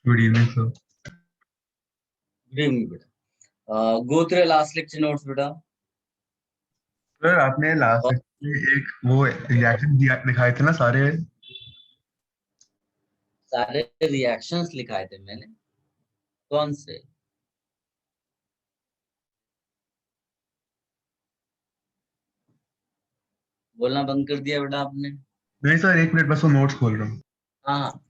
Good evening sir. Good evening बेटा। Go through last lecture notes बेटा। Sir आपने last और में एक वो रिएक्शन दिखाए थे ना सारे। सारे रिएक्शंस लिखाए थे मैंने। कौन से? बोलना बंद कर दिया बेटा आपने? नहीं सर, एक मिनट बस वो नोट्स खोल रहा हूँ। हाँ,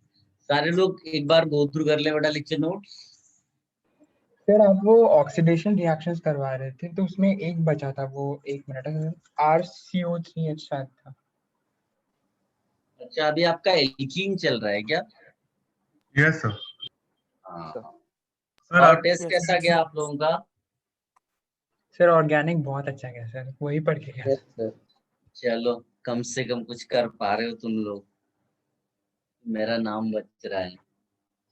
सारे लोग एक बार गो थ्रू कर ले बेटा लेक्चर नोट्स। सर आप वो ऑक्सीडेशन रिएक्शंस करवा रहे थे तो उसमें एक बचा था, वो 1 मिनट, RCO3H शायद था। अच्छा, अभी आपका एल्कीन चल रहा है क्या? Yes sir. हाँ। सर और आप टेस्ट कैसा गया आप लोगों का? सर ऑर्गेनिक बहुत अच्छा गया सर, वही पढ़ के गया। चलो, कम से कम कुछ कर पा रहे हो तुम लोग। मेरा नाम बच रहा है।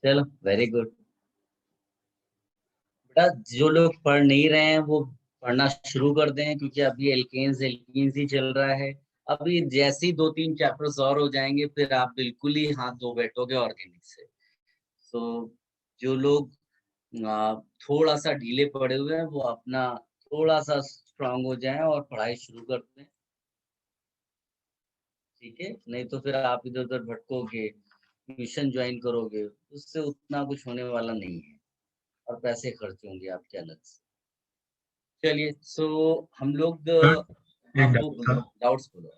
चलो, वेरी गुड बेटा। जो लोग पढ़ नहीं रहे हैं वो पढ़ना शुरू कर दें, क्योंकि अभी एल्केन्स एल्कीन्स ही चल रहा है। अभी जैसे ही 2-3 चैप्टर्स और हो जाएंगे फिर आप बिल्कुल ही हाथ धो बैठोगे ऑर्गेनिक से। तो जो लोग थोड़ा सा ढीले पड़े हुए हैं वो अपना थोड़ा सा स्ट्रांग हो जाएं और पढ़ाई शुरू कर दें। ठीक है, नहीं तो फिर आप इधर उधर भटकोगे, ट्यूशन ज्वाइन करोगे, उससे उतना कुछ होने वाला नहीं है और पैसे खर्च होंगे आपके अलग से। चलिए, सो हम लोग सर हाँ एक वो डाउट बोलो, था। डाउट्स बोलो।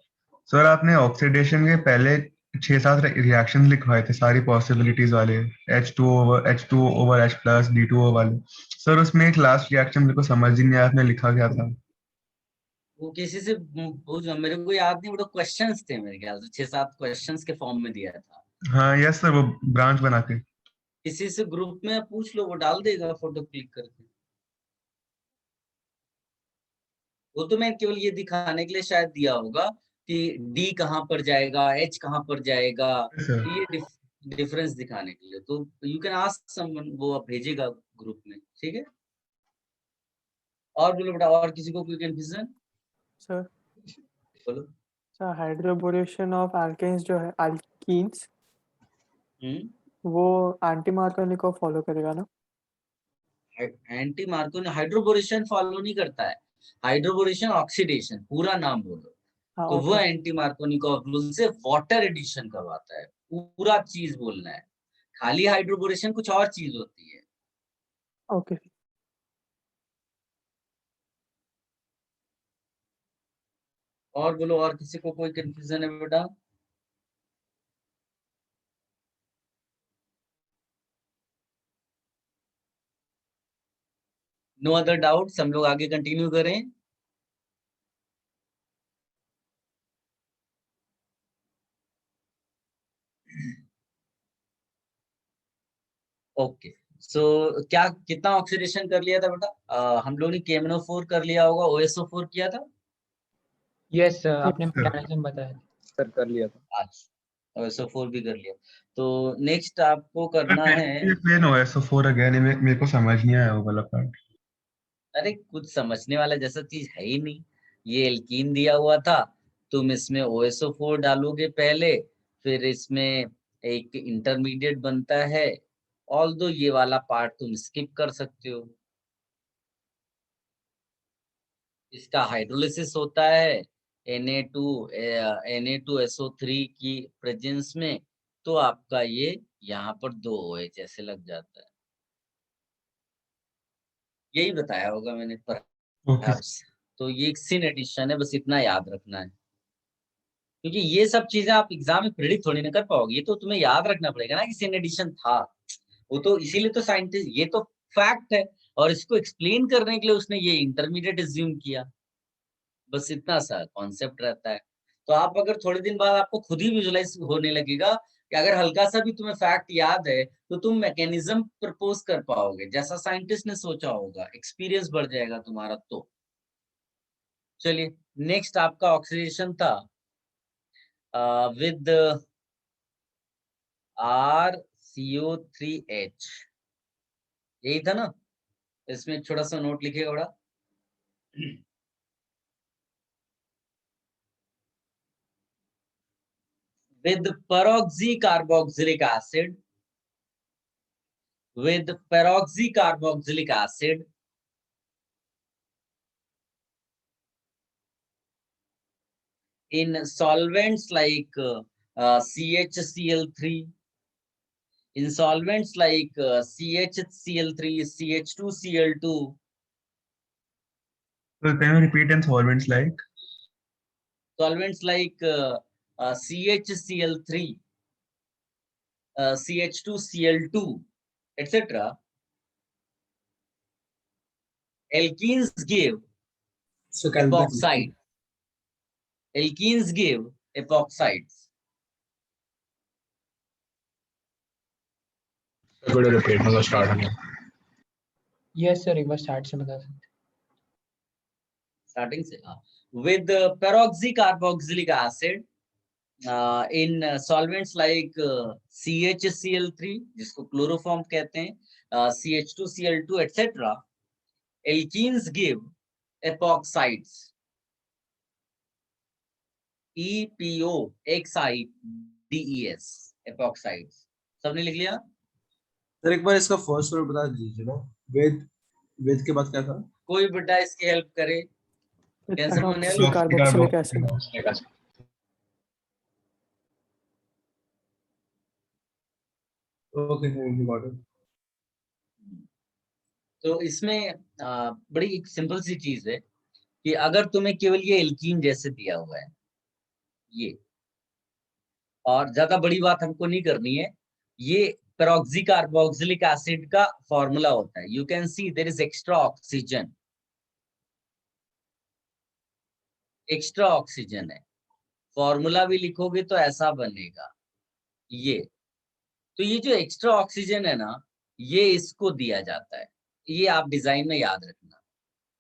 सर आपने ऑक्सीडेशन के पहले 6-7 रिएक्शन लिखवाए थे सारी पॉसिबिलिटीज वाले। H2O over H+, D2O वाले। सर उसमें एक लास्ट रिएक्शन मेरे को समझ ही नहीं आया, आपने लिखा क्या था? वो किसी से पूछ, मेरे को याद नहीं, वो क्वेश्चंस थे मेरे ख्याल से 6-7 क्वेश्चंस के फॉर्म में दिया था। हाँ यस सर, वो ब्रांच बना के। किसी से ग्रुप में पूछ लो, वो डाल देगा फोटो क्लिक करके। वो तो मैं केवल ये दिखाने के लिए शायद दिया होगा कि डी कहाँ पर जाएगा, एच कहाँ पर जाएगा। सर तो ये डिफरेंस दिखाने के लिए, तो यू कैन आस्क समवन, वो आप भेजेगा ग्रुप में। ठीक है, और बोलो बेटा, और किसी को कोई कंफ्यूजन? सर बोलो। सर हाइड्रोबोरेशन ऑफ अल्केन्स जो है, अल्कीन्स, वो एंटी मार्कोनी को फॉलो करेगा ना? एंटी मार्को ने हाइड्रोबोरेशन फॉलो नहीं करता है। हाइड्रोबोरेशन ऑक्सीडेशन, पूरा नाम बोलो। हाँ तो वो ओके एंटी मार्कोनिकॉफ रूल से वाटर एडिशन करवाता है। पूरा चीज बोलना है। खाली हाइड्रोबोरेशन कुछ और चीज होती है। ओके। और बोलो, और किसी को कोई कंफ्यूजन है बेटा? नो अदर डाउट्स, हम लोग आगे कंटिन्यू करें। ओके, सो क्या कितना ऑक्सीडेशन कर लिया था बेटा? हम लोग ने KMnO4 कर लिया होगा, OSO4 किया था। यस सर, आपने सर मैकेनिज्म बताया। सर कर लिया था। अच्छा, OSO4 भी कर लिया। तो नेक्स्ट आपको करना है। एक्सप्लेन हो SO4 अगेन, मेरे को समझ नहीं आया वो वाला पार्ट। अरे कुछ समझने वाला जैसा चीज है ही नहीं। ये एल्कीन दिया हुआ था, तुम इसमें OSO4 डालोगे पहले, फिर इसमें एक इंटरमीडिएट बनता है। ऑल्दो ये वाला पार्ट तुम स्किप कर सकते हो। इसका हाइड्रोलिसिस होता है Na2SO3 की प्रेजेंस में। तो आपका ये यहाँ पर 2 OH ऐसे लग जाता है। यही बताया होगा मैंने ओके। perhaps। तो ये एक सिन एडिशन है, बस इतना याद रखना है। क्योंकि ये सब चीजें आप एग्जाम में प्रिडिक्ट थोड़ी ना कर पाओगे, ये तो तुम्हें याद रखना पड़ेगा ना कि सिन एडिशन था। वो तो इसीलिए तो साइंटिस्ट, ये तो फैक्ट है, और इसको एक्सप्लेन करने के लिए उसने ये इंटरमीडिएट एज्यूम किया। बस इतना सा कॉन्सेप्ट रहता है। तो आप अगर थोड़े दिन बाद आपको खुद ही विजुलाइज होने लगेगा कि अगर हल्का सा भी तुम्हें फैक्ट याद है तो तुम मैकेनिज्म प्रपोज कर पाओगे जैसा साइंटिस्ट ने सोचा होगा, एक्सपीरियंस बढ़ जाएगा तुम्हारा। तो चलिए, नेक्स्ट आपका ऑक्सीडेशन था विद RCO3H, यही था ना? इसमें एक छोटा सा नोट लिखिएगा बड़ा। with peroxy carboxylic acid with peroxycarboxylic acid in solvents like CHCl3, in solvents like CHCl3, CH2Cl2. So can you repeat in solvents like? Solvents like CHCl3, CH2Cl2, etc. Alkenes give So can you please epoxide. Alkenes give epoxides. could you repeat from the start again? Yes sir, एक बार start से बता सकते हैं. Starting से with peroxycarboxylic acid in solvents like CHCl3 जिसको chloroform कहते हैं, CH2Cl2 etc. Alkenes give epoxides. EPOXIDES, epoxides. सबने लिख लिया? सर एक बार इसका फर्स्ट वर्ड बता दीजिए ना. वेद के बाद क्या था? कोई बेटा इसकी हेल्प करे? Can someone help? Peroxycarboxylic acid. Okay, you got it. तो इसमें बड़ी एक सिंपल सी चीज है कि अगर तुम्हें केवल ये एल्कीन जैसे दिया हुआ है ये, और ज्यादा बड़ी बात हमको नहीं करनी है, ये पेरोक्सीकार्बोक्सिलिक एसिड का फॉर्मूला होता है. You can see there is extra oxygen, extra oxygen है. फॉर्मूला भी लिखोगे तो ऐसा बनेगा ये. तो ये जो एक्स्ट्रा ऑक्सीजन है ना, ये इसको दिया जाता है. ये आप डिजाइन में याद रखना.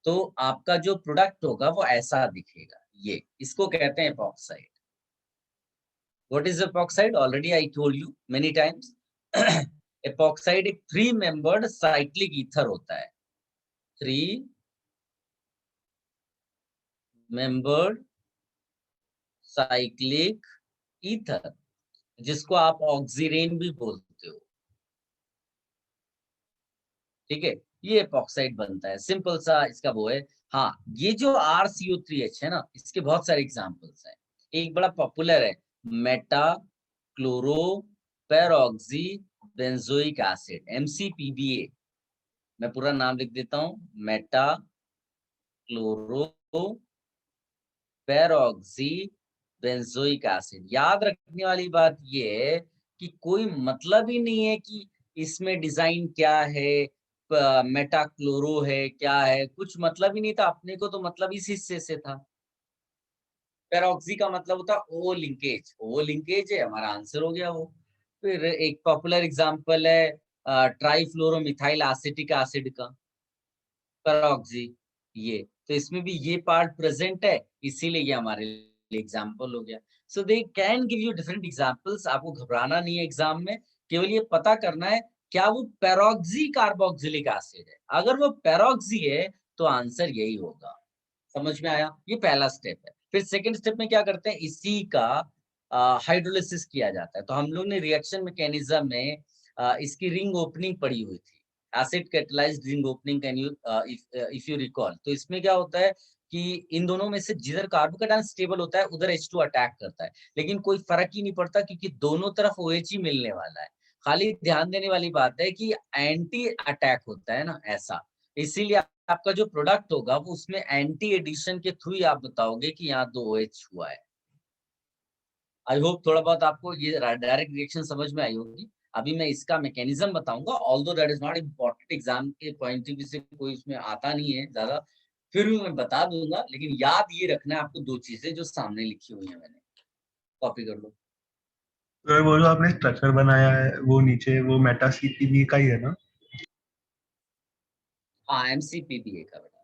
तो आपका जो प्रोडक्ट होगा वो ऐसा दिखेगा. ये इसको कहते हैं epoxide. What is epoxide? Already I told you many times. Epoxide एक 3 मेंबर्ड साइक्लिक ईथर होता है. 3 मेंबर्ड साइक्लिक ईथर, जिसको आप ऑक्सीरेन भी बोलते हो. ठीक है, ये एपॉक्साइड बनता है. सिंपल सा इसका वो है. हाँ, ये जो RCO3H है ना, इसके बहुत सारे एग्जांपल्स हैं. एक बड़ा पॉपुलर है Meta chloro peroxy benzoic acid, MCPBA. मैं पूरा नाम लिख देता हूँ, Meta chloro peroxy benzoic acid. याद रखने वाली बात ये है कि कोई मतलब ही नहीं है कि इसमें डिजाइन क्या है, मेटा क्लोरो है क्या है, कुछ मतलब ही नहीं था. अपने को तो मतलब इस हिस्से से था. पेरोक्सी का मतलब होता ओ लिंकेज. ओ लिंकेज है, हमारा आंसर हो गया वो. फिर एक पॉपुलर एग्जांपल है ट्राइफ्लोरोमिथाइल एसिटिक एसिड का पेरोक्सी. ये तो इसमें भी ये पार्ट प्रेजेंट है, इसीलिए ये हमारे लिए एग्जांपल हो गया. So they can give you different examples. आपको घबराना नहीं है एग्जाम में, केवल ये पता करना है क्या वो पेरोक्सी कार्बोक्सिलिक एसिड है. अगर वो पेरोक्सी है तो आंसर यही होगा. समझ में आया? ये पहला स्टेप है. फिर सेकंड स्टेप में क्या करते हैं, इसी का हाइड्रोलिसिस किया जाता है. तो हम लोग ने रिएक्शन मैकेनिज्म में इसकी रिंग ओपनिंग पढ़ी हुई थी, acid catalysed ring opening. Can you if you recall? तो इसमें क्या होता है कि इन दोनों में से जिधर कार्बोकेटायन स्टेबल होता है उधर H2 अटैक करता है. लेकिन कोई फर्क ही नहीं पड़ता क्योंकि दोनों तरफ OH ही मिलने वाला है. खाली ध्यान देने वाली बात है कि एंटी अटैक होता है ना, ऐसा. इसीलिए आपका जो प्रोडक्ट होगा वो उसमें एंटी एडिशन के थ्रू ही आप बताओगे कि यहाँ 2 OH हुआ है. आई होप थोड़ा बहुत आपको ये डायरेक्ट रिएक्शन समझ में आई होगी. अभी मैं इसका मैकेनिज्म बताऊंगा, although that is not important. Exam के पॉइंट ऑफ व्यू से कोई इसमें आता नहीं है ज्यादा, फिर भी मैं बता दूंगा. लेकिन याद ये रखना है आपको 2 चीजें जो सामने लिखी हुई है, मैंने कॉपी कर लो. तो वो जो आपने स्ट्रक्चर बनाया है वो नीचे वो मेटा CPB का ही है ना? हाँ, MCPBA का बेटा.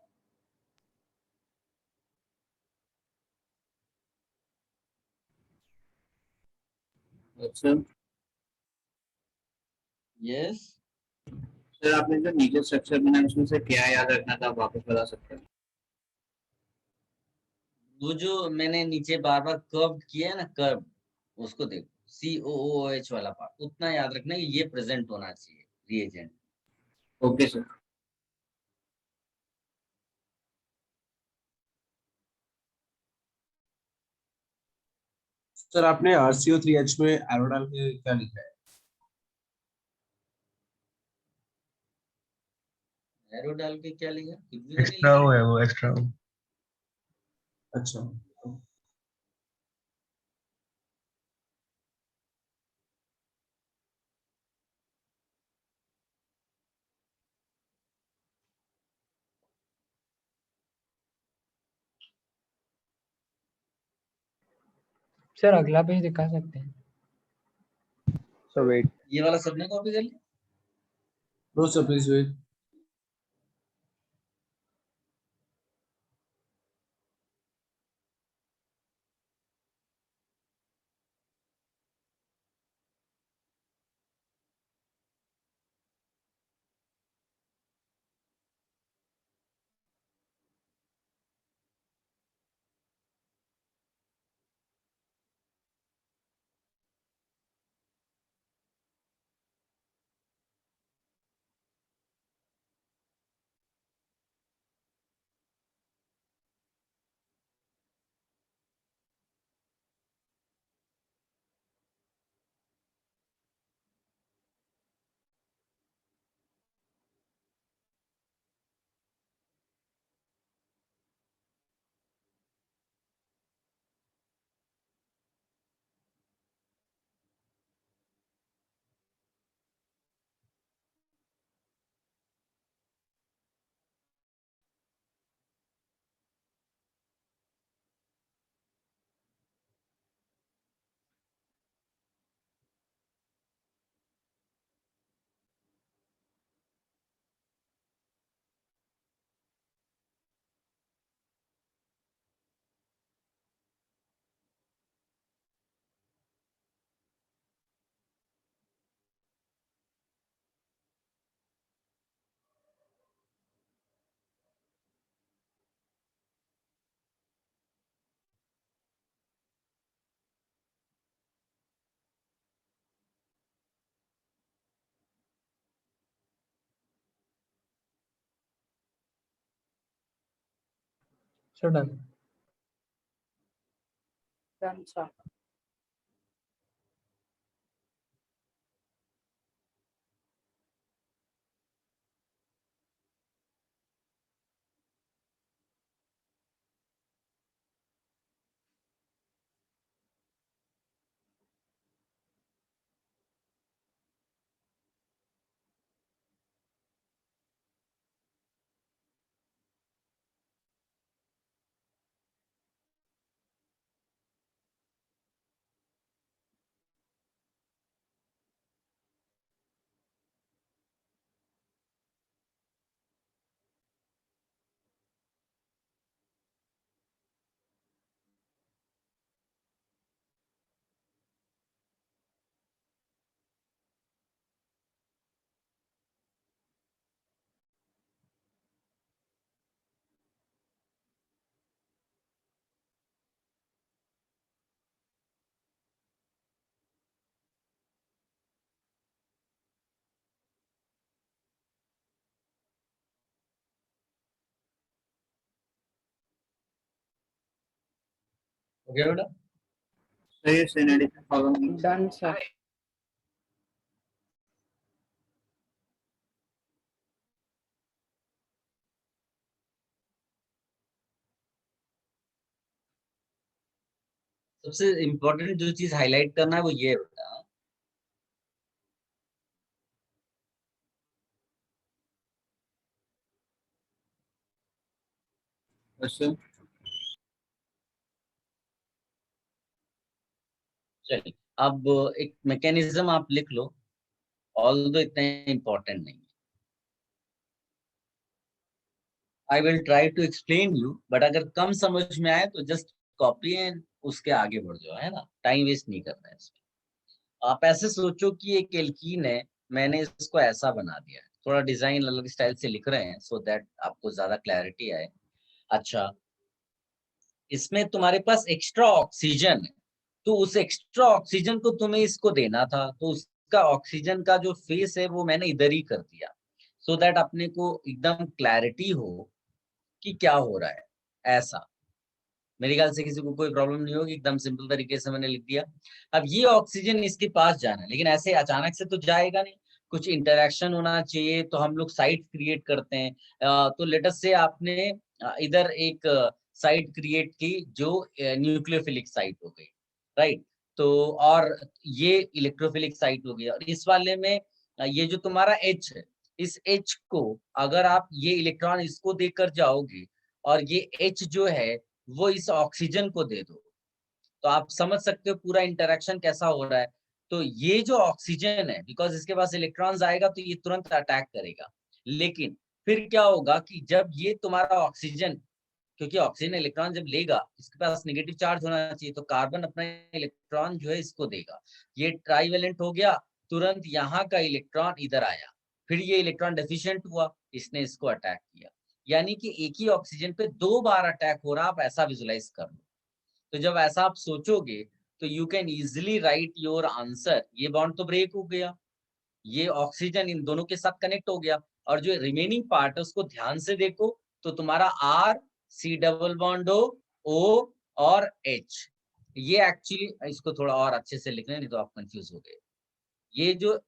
अच्छा यस, सर, आपने जो नीचे स्ट्रक्चर बनाया उसमें से क्या याद रखना था, आप वापस बता सकते हैं? वो जो मैंने नीचे बार बार कर्व किया है ना, कर्व, उसको देखो. COOH वाला पार्ट उतना याद रखना कि ये प्रेजेंट होना चाहिए रिएजेंट. Okay sir. सर आपने RCO3H में एरो डाल के क्या लिखा है? एरो डाल के क्या लिखा? कुछ भी तो नहीं एक्स्ट्रा लिखा। वो है, वो एक्स्ट्रा वो। अच्छा, सर अगला पेज दिखा सकते हैं? So wait. ये वाला सबने कॉपी कर लिया? No sir please wait. Sir done. Done, sir. हो गया बेटा? सर ये सीन एडिशन फॉलो नहीं। Done, sir. सबसे इम्पोर्टेंट जो चीज हाईलाइट करना है वो ये है बेटा, अच्छा चलिए अब एक मैकेनिज्म आप लिख लो, ऑल्दो इतना इम्पोर्टेंट नहीं है। I will try to explain you, but अगर कम समझ में आए तो जस्ट कॉपी एंड उसके आगे बढ़ जाओ, है ना, टाइम वेस्ट नहीं करना है इसमें। आप ऐसे सोचो कि एक एल्कीन है, मैंने इसको ऐसा बना दिया है, थोड़ा डिजाइन अलग स्टाइल से लिख रहे हैं सो दैट आपको ज्यादा क्लैरिटी आए। अच्छा, इसमें तुम्हारे पास एक्स्ट्रा ऑक्सीजन है, तो उस एक्स्ट्रा ऑक्सीजन को तुम्हें इसको देना था, तो उसका ऑक्सीजन का जो फेस है वो मैंने इधर ही कर दिया। सो दैट अपने को एकदम क्लैरिटी हो कि क्या हो रहा है। ऐसा मेरे ख्याल से किसी को कोई प्रॉब्लम नहीं होगी, एकदम सिंपल तरीके से मैंने लिख दिया। अब ये ऑक्सीजन इसके पास जाना है, लेकिन ऐसे अचानक से तो जाएगा नहीं, कुछ इंटरेक्शन होना चाहिए, तो हम लोग साइट क्रिएट करते हैं। तो लेट अस से आपने इधर एक साइट क्रिएट की जो न्यूक्लियोफिलिक साइट हो गई, राइट? तो और ये इलेक्ट्रोफिलिक साइट हो गई, और इस वाले में ये जो तुम्हारा H है, इस H को अगर आप ये इलेक्ट्रॉन इसको देकर जाओगे और ये H जो है वो इस ऑक्सीजन को दे दो, तो आप समझ सकते हो पूरा इंटरेक्शन कैसा हो रहा है। तो ये जो ऑक्सीजन है, बिकॉज इसके पास इलेक्ट्रॉन्स आएगा तो ये तुरंत अटैक करेगा। लेकिन फिर क्या होगा कि जब ये तुम्हारा ऑक्सीजन, क्योंकि ऑक्सीजन इलेक्ट्रॉन जब लेगा, इसके पास नेगेटिव चार्ज होना चाहिए, तो कार्बन अपना इलेक्ट्रॉन जो है इसको देगा, ये ट्राईवेलेंट हो गया, तुरंत यहाँ का इलेक्ट्रॉन इधर आया, फिर ये इलेक्ट्रॉन डेफिशिएंट हुआ, इसने इसको अटैक किया। यानी कि एक ही ऑक्सीजन पे 2 बार अटैक हो रहा, आप ऐसा विजुलाइज कर लो। तो जब ऐसा आप सोचोगे तो you can easily right your answer. ये बॉन्ड तो ब्रेक हो गया, ये ऑक्सीजन इन दोनों के साथ कनेक्ट हो गया, और जो रिमेनिंग पार्ट है उसको ध्यान से देखो, तो तुम्हारा R C double bond O और H, ये एक्चुअली इसको थोड़ा और अच्छे से लिखना, नहीं तो आप कंफ्यूज हो गए। ये जो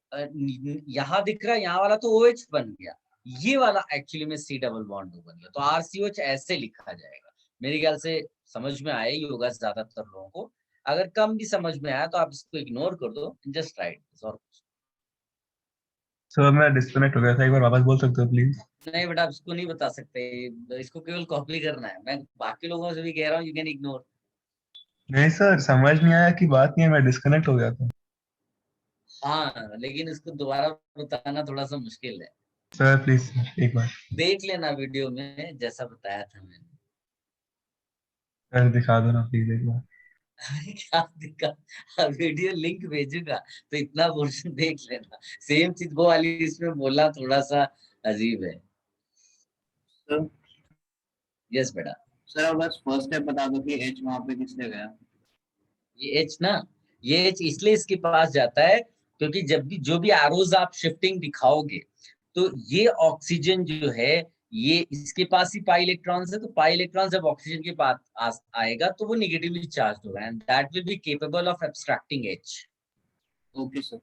यहाँ दिख रहा है, यहाँ वाला तो OH बन गया, ये वाला एक्चुअली में C डबल बॉन्ड O बन गया, तो RCOH ऐसे लिखा जाएगा। मेरे ख्याल से समझ में आया ही होगा ज्यादातर लोगों को। अगर कम भी समझ में आया तो आप इसको इग्नोर कर दो, जस्ट राइट। और सर मैं डिस्कनेक्ट हो गया था, एक बार वापस बोल सकते हो प्लीज? नहीं बेटा, आप इसको नहीं बता सकते, इसको केवल कॉपी करना है। मैं बाकी लोगों से भी कह रहा हूँ, यू कैन इग्नोर। नहीं सर, समझ नहीं आया कि बात नहीं है, मैं डिस्कनेक्ट हो गया था। हाँ, लेकिन इसको दोबारा बताना थोड़ा सा मुश्किल है। सर प्लीज एक बार देख लेना वीडियो में जैसा बताया था मैंने। सर दिखा दो ना प्लीज एक बार। क्या दिक्कत, वीडियो लिंक भेजूंगा तो इतना पोर्शन देख लेना। सेम चीज वो वाली इसमें बोलना थोड़ा सा अजीब है। सर यस बेटा। सर अब बस फर्स्ट स्टेप बता दो कि H वहां पे किसने गया। ये H ना, ये H इसलिए इसके पास जाता है क्योंकि जब भी जो भी एरोज आप शिफ्टिंग दिखाओगे, तो ये ऑक्सीजन जो है, ये इसके पास ही पाई इलेक्ट्रॉन्स है, तो पाई इलेक्ट्रॉन जब ऑक्सीजन के पास आएगा तो वो निगेटिवली चार्ज होगा, and that will be capable of abstracting H। Okay sir.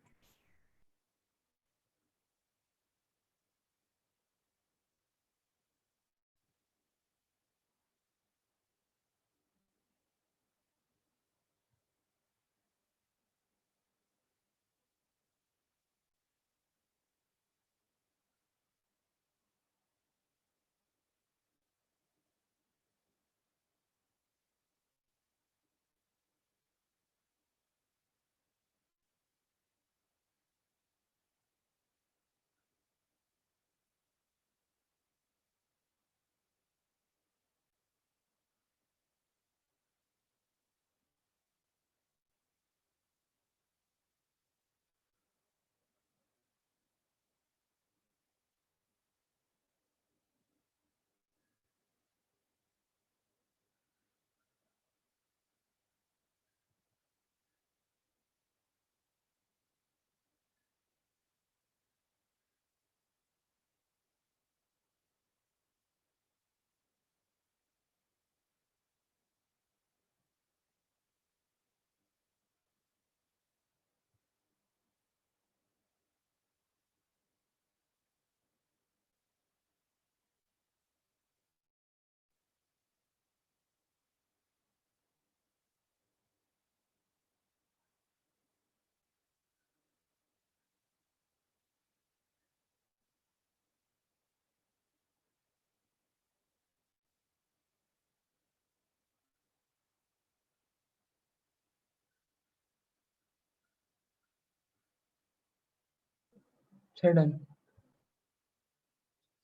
Sir done.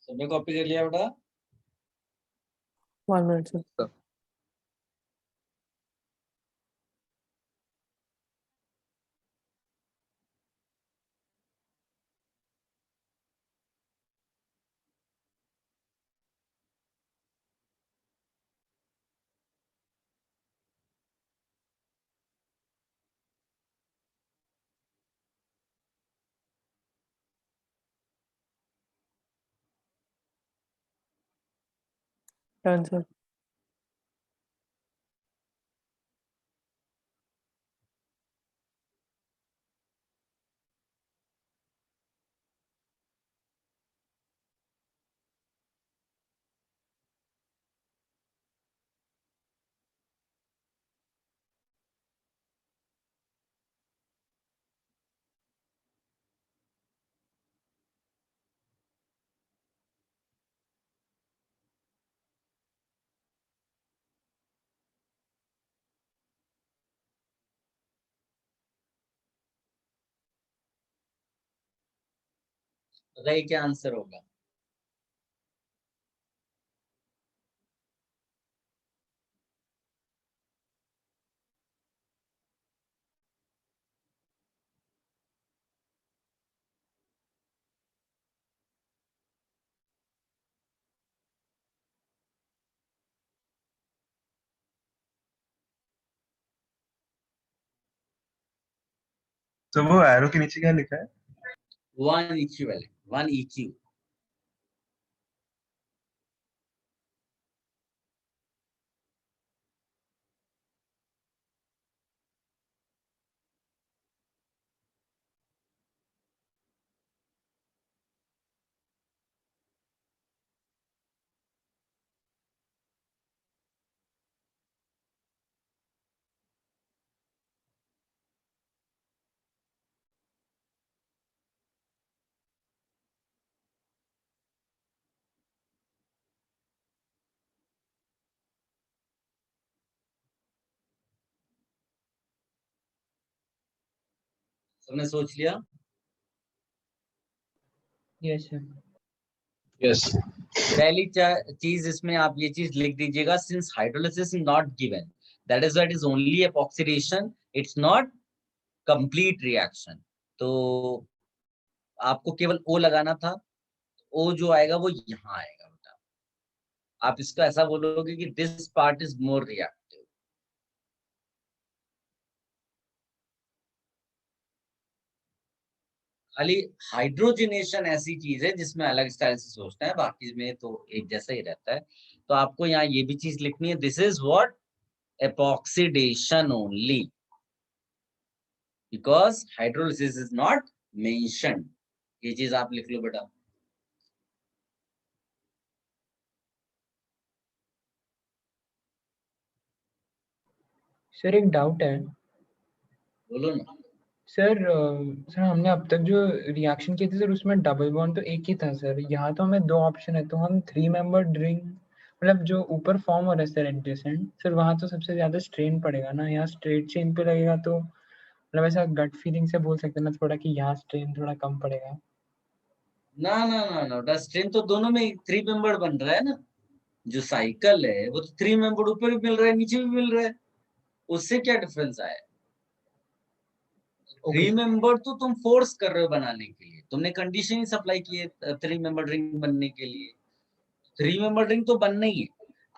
सबने कॉपी कर लिया बेटा? 1 minute sir. Done sir. बताइए क्या आंसर होगा। तो वो एरो के नीचे क्या लिखा है? 1 इक्विवेलेंट, 1 EQ। सबने सोच लिया? Yes sir. यस। पहली चीज इसमें आप ये चीज लिख दीजिएगा, since hydrolysis is not given, that is what is only एपॉक्सीडेशन, it's not complete reaction. तो आपको केवल ओ लगाना था, ओ जो आएगा वो यहाँ आएगा बेटा। आप इसको ऐसा बोलोगे कि this part is more reactive. खाली हाइड्रोजनेशन ऐसी चीज है जिसमें अलग स्टाइल से सोचते हैं, बाकी में तो एक जैसा ही रहता है। तो आपको यहाँ ये भी चीज लिखनी है, this is what एपॉक्सीडेशन only, because hydrolysis is not mentioned. ये चीज आप लिख लो बेटा। सर एक डाउट है। बोलो ना। सर हमने अब तक जो रिएक्शन किए थे सर उसमें डबल बॉन्ड तो एक ही था सर, यहाँ तो हमें 2 ऑप्शन है, तो हम 3 मेंबर रिंग मतलब जो ऊपर फॉर्म हो रहा है सर एडजेसेंट सर, वहाँ तो सबसे ज्यादा स्ट्रेन पड़ेगा ना, यहाँ स्ट्रेट चेन पे लगेगा, तो मतलब ऐसा गट फीलिंग से बोल सकते हैं ना थोड़ा कि यहाँ स्ट्रेन थोड़ा कम पड़ेगा। ना ना ना ना, स्ट्रेन तो दोनों में 3 मेंबर बन रहा है ना। जो साइकिल है वो तो 3 मेंबर ऊपर भी मिल रहा है, नीचे भी मिल रहा है, उससे क्या डिफरेंस आया? ओके 3 मेंबर तो तुम फोर्स कर रहे हो बनाने के लिए, तुमने कंडीशन ही सप्लाई की है 3 मेंबर रिंग बनने के लिए। 3 मेंबर रिंग तो बनना ही है।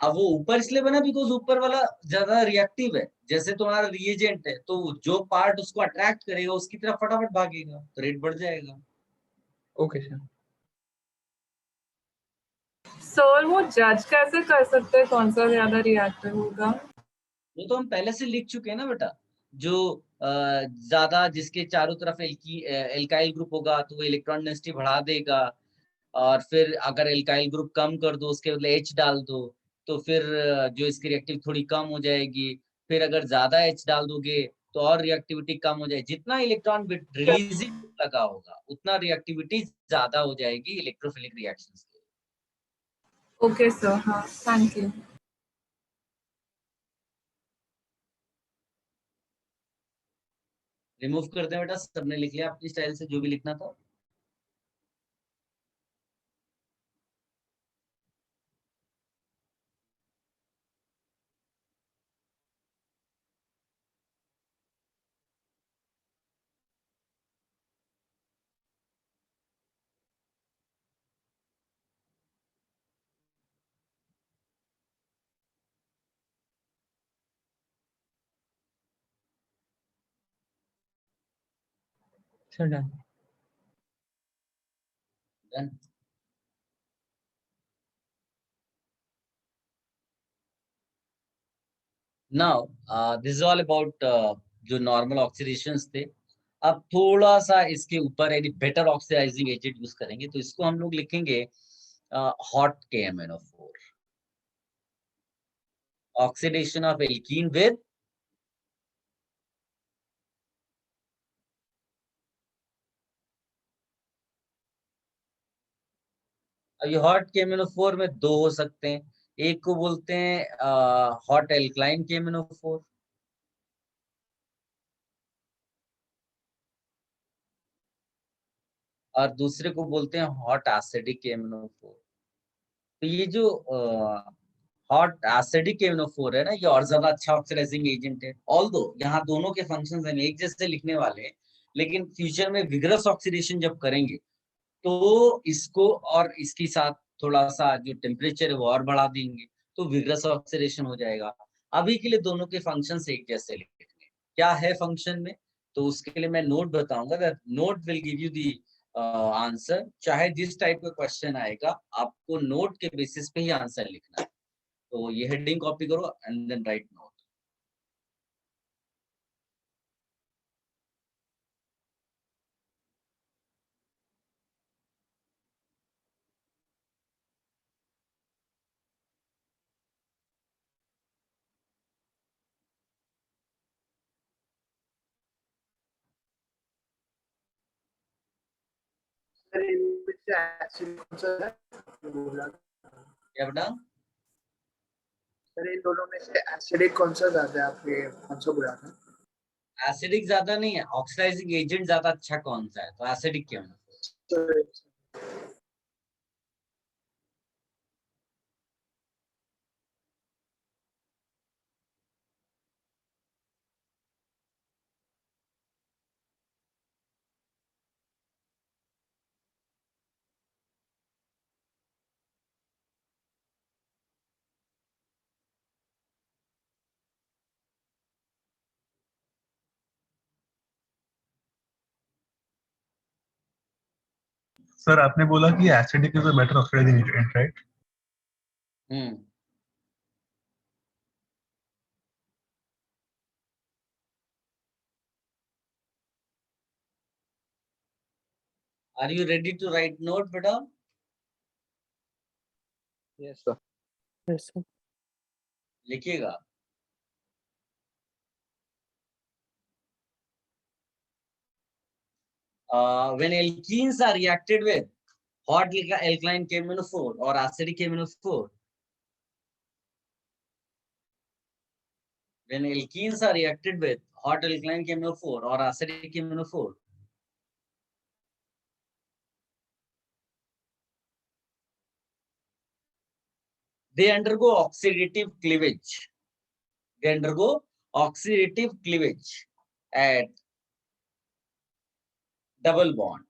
अब वो ऊपर इसलिए बना बिकॉज ऊपर वाला ज्यादा रिएक्टिव है, जैसे तुम्हारा रिएजेंट है तो जो पार्ट उसको अट्रैक्ट करेगा उसकी तरफ फटाफट भागेगा, तो रेट बढ़ जाएगा। Okay sir. सर वो जज कैसे कर सकते हैं कौन सा ज्यादा रिएक्टिव होगा? वो तो हम पहले से लिख चुके हैं ना बेटा। जो ज्यादा जिसके चारों तरफ एल्काइल ग्रुप होगा तो वो इलेक्ट्रॉन डेंसिटी बढ़ा देगा, और फिर अगर एल्काइल ग्रुप कम कर दो उसके बदले H डाल दो, तो फिर जो इसकी रिएक्टिव थोड़ी कम हो जाएगी। फिर अगर ज्यादा H डाल दोगे तो और रिएक्टिविटी कम हो जाएगी। जितना इलेक्ट्रॉन रिलीजिंग लगा होगा उतना रिएक्टिविटी ज्यादा हो जाएगी इलेक्ट्रोफिलिक रिएक्शंस के। ओके सर, हाँ थैंक यू। रिमूव कर दें बेटा, सबने लिख लिया अपनी स्टाइल से जो भी लिखना था। Sir done. Done. Now this is all about जो नॉर्मल ऑक्सीडेशंस थे. अब थोड़ा सा इसके ऊपर यदि बेटर ऑक्सीडाइजिंग एजेंट यूज करेंगे तो इसको हम लोग लिखेंगे hot KMnO4. Oxidation of alkene with अब ये हॉट KMnO4 में दो हो सकते हैं. एक को बोलते हैं हॉट एल्कलाइन KMnO4 और दूसरे को बोलते हैं हॉट एसिडिक KMnO4. तो ये जो हॉट एसिडिक KMnO4 है ना, ये और ज्यादा अच्छा ऑक्सीडाइजिंग एजेंट है. ऑल्दो यहाँ दोनों के फंक्शंस हम एक जैसे लिखने वाले हैं, लेकिन फ्यूचर में विग्रस ऑक्सीडेशन जब करेंगे तो इसको और इसके साथ थोड़ा सा जो टेम्परेचर है वो और बढ़ा देंगे तो विग्रस ऑक्सीडेशन हो जाएगा. अभी के लिए दोनों के फंक्शंस एक जैसे लिखने हैं. क्या है फंक्शन में, तो उसके लिए मैं नोट बताऊंगा. That note will give you the answer. चाहे जिस टाइप का क्वेश्चन आएगा आपको नोट के बेसिस पे ही आंसर लिखना है. तो ये हेडिंग कॉपी करो एंड देन राइट नोट. क्या बेटा? सर इन दोनों में से एसिडिक कौन सा ज्यादा है, आपके कौन सा बुरा था? एसिडिक ज्यादा नहीं है, ऑक्सीडाइजिंग एजेंट ज्यादा अच्छा कौन सा है, तो एसिडिक क्यों है? सर आपने बोला कि acidic is a better oxidising agent, right? Are you ready to write note, beta? Yes, sir. Yes, sir. लिखिएगा. When alkenes are reacted with hot alkaline KMnO4 or acidic KMnO4, when alkenes are reacted with hot alkaline KMnO4 or acidic KMnO4, they undergo oxidative cleavage. They undergo oxidative cleavage at double bond.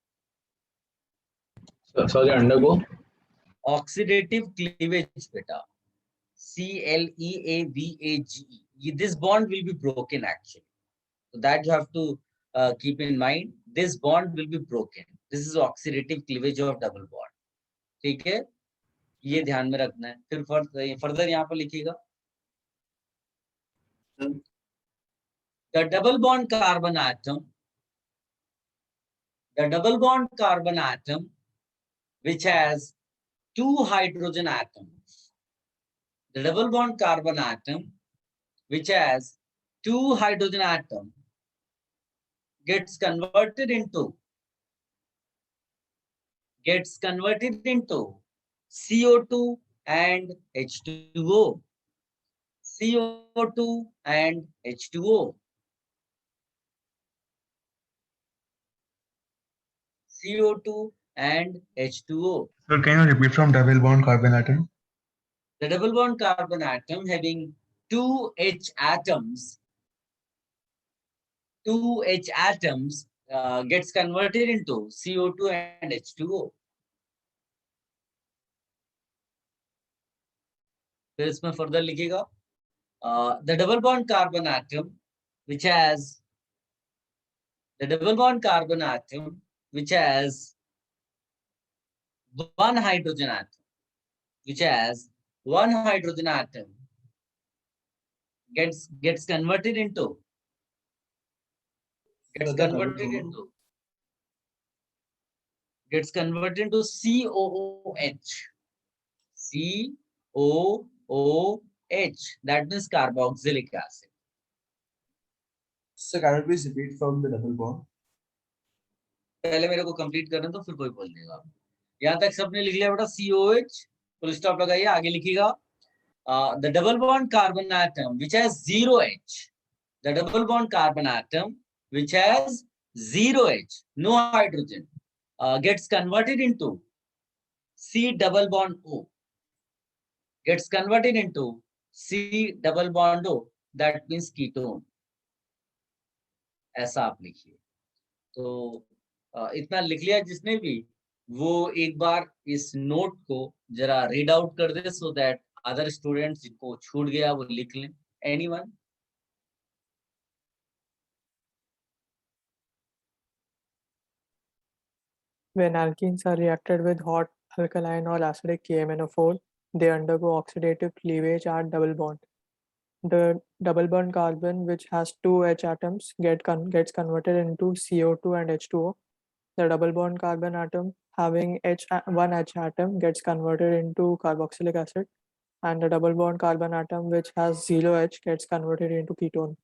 Sorry, undergo Oxidative cleavage, beta. CLEAVAGE. This bond will be broken actually. So that you have to keep in mind. This bond will be broken. This is oxidative cleavage of double bond. ठीक है, ये ध्यान में रखना है. फिर further यहाँ पर लिखिएगा. The double bond carbon atom. The double bond carbon atom which has two hydrogen atoms. The double bond carbon atom which has two hydrogen atoms gets converted into CO2 and H2O. CO2 and H2O. CO2 and H2O. Sir, can you repeat from double bond carbon atom? The double bond carbon atom having two H atoms gets converted into CO2 and H2O. फिर इसमें further लिखिएगा. The double bond carbon atom which has one hydrogen atom gets converted into COOH. COOH. That means carboxylic acid. So can you please repeat from the double bond? पहले मेरे को complete करने दो, फिर कोई बोल देगा. यहाँ तक सबने लिख लिया बेटा. COH, फुल स्टॉप लगाइए, आगे लिखिएगा. The double bond carbon atom which has 0 H. The double bond carbon atom which has 0 H, no hydrogen, gets converted into C double bond O. Gets converted into C double bond O. That means ketone. ऐसा आप लिखिए. तो इतना लिख लिया जिसने भी, वो एक बार इस नोट को जरा रीड आउट कर दे, सो दैट अदर स्टूडेंट्स जिनको छूट गया वो लिख लें. Anyone? When alkenes are reacted with hot alkaline or acidic KMnO4, they undergo oxidative cleavage at double bond. The double bond carbon, which has 2 H atoms, gets converted into CO2 and H2O. The double bond carbon atom having one H atom gets converted into carboxylic acid, and the double bond carbon atom which has 0 H gets converted into ketone.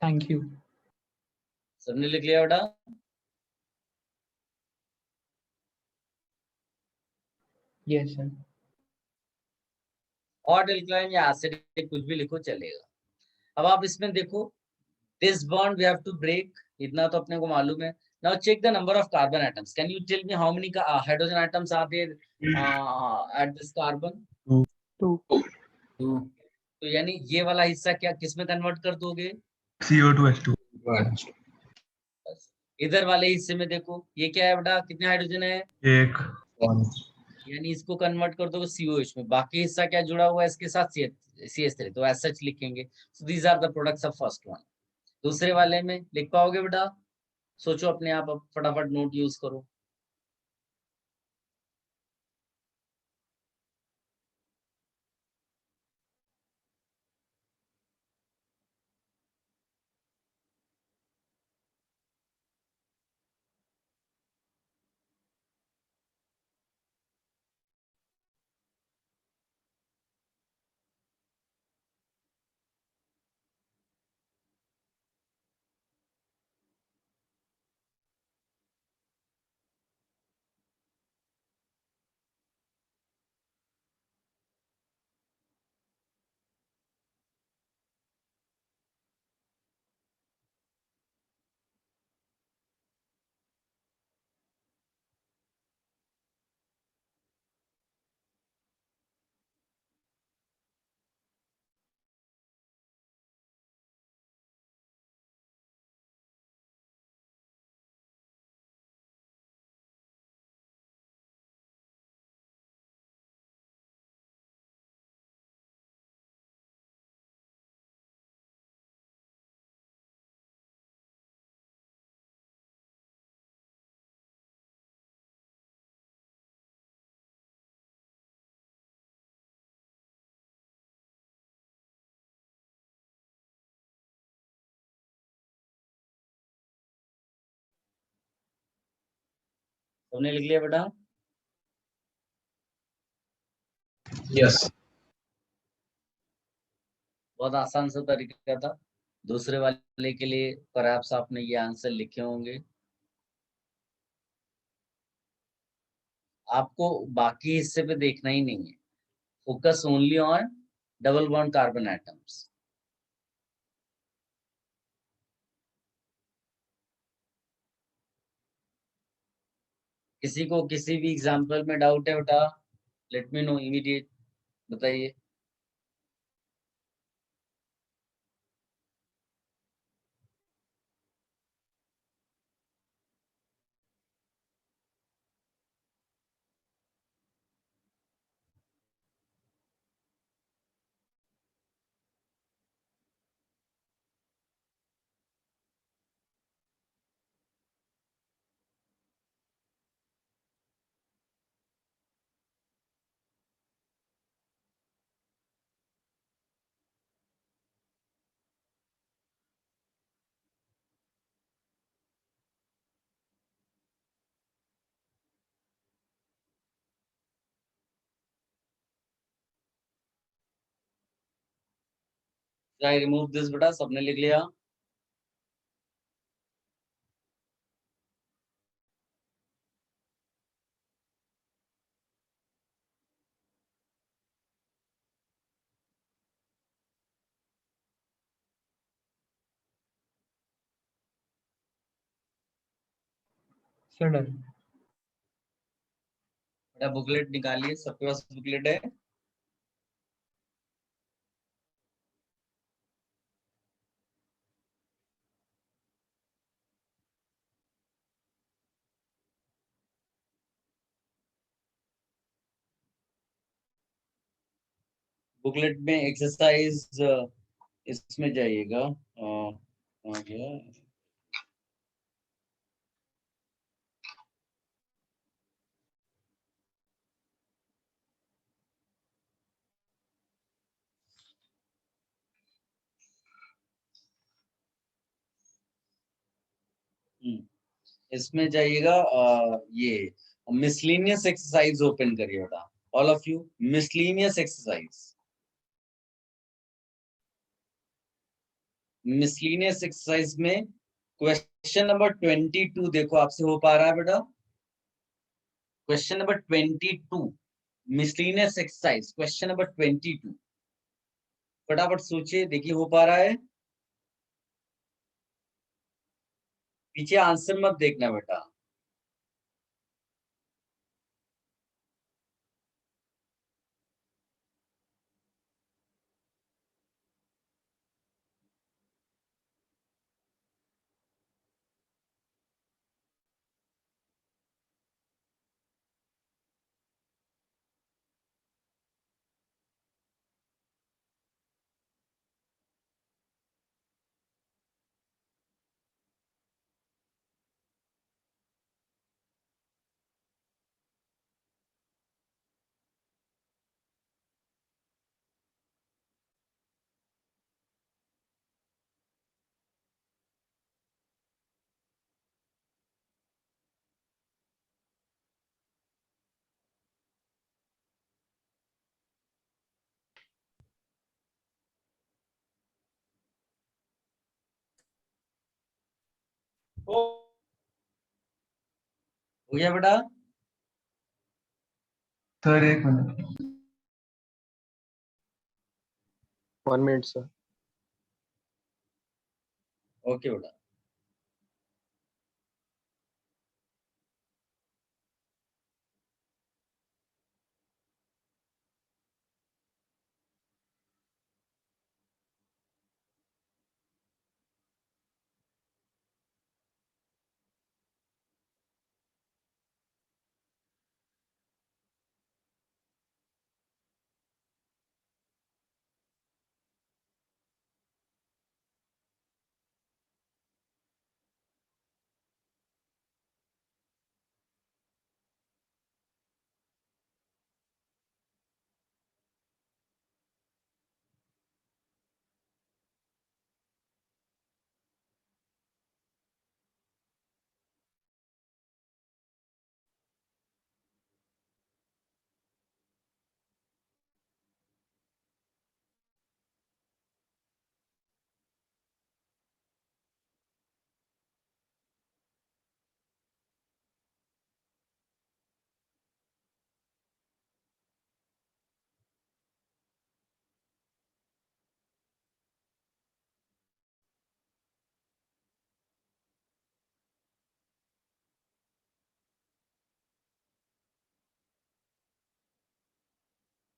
Thank you. सबने लिख लिया बेटा? Yes sir. Hot alkaline या acidic कुछ भी लिखो चलेगा. अब आप इसमें देखो, this bond we have to break, इतना तो अपने को मालूम है. Now check the number of carbon atoms. Can you tell me how many hydrogen atoms are there at this carbon? 2. तो यानी ये वाला हिस्सा क्या किसमें कन्वर्ट कर दोगे? CO2H2. इधर वाले हिस्से में देखो, ये क्या है बेटा? कितने हाइड्रोजन है? एक. यानी इसको कन्वर्ट कर दोगे COH में. बाकी हिस्सा क्या जुड़ा हुआ है इसके साथ? CH3. तो ऐसा लिखेंगे. So these are the products of first one. दूसरे वाले में लिख पाओगे बेटा? सोचो अपने आप, फटाफट नोट यूज करो. तुमने लिख लिया बेटा? यस. बहुत आसान सा तरीका था. दूसरे वाले के लिए परहैप्स आपने ये आंसर लिखे होंगे. आपको बाकी हिस्से पे देखना ही नहीं है. Focus only on double bond carbon atoms. किसी को किसी भी एग्जांपल में डाउट है बेटा? Let me know immediate. बताइए. आई रिमूव दिस बेटा, सबने लिख लिया? Sir done. बेटा बुकलेट निकालिए, सबके पास बुकलेट है? बुकलेट में एक्सरसाइज इसमें जाइएगा, आ गया। इसमें जाइएगा, ये मिसलेनियस एक्सरसाइज ओपन करिए बेटा, all of you, miscellaneous exercise. Miscellaneous exercise में क्वेश्चन नंबर 22 देखो आपसे हो पा रहा है बेटा? Question number 22, miscellaneous exercise question number 22, फटाफट सोचिए, देखिए हो पा रहा है? पीछे आंसर मत देखना बेटा। हो गया बेटा? Sir 1 minute. 1 minute, sir. Okay बेटा।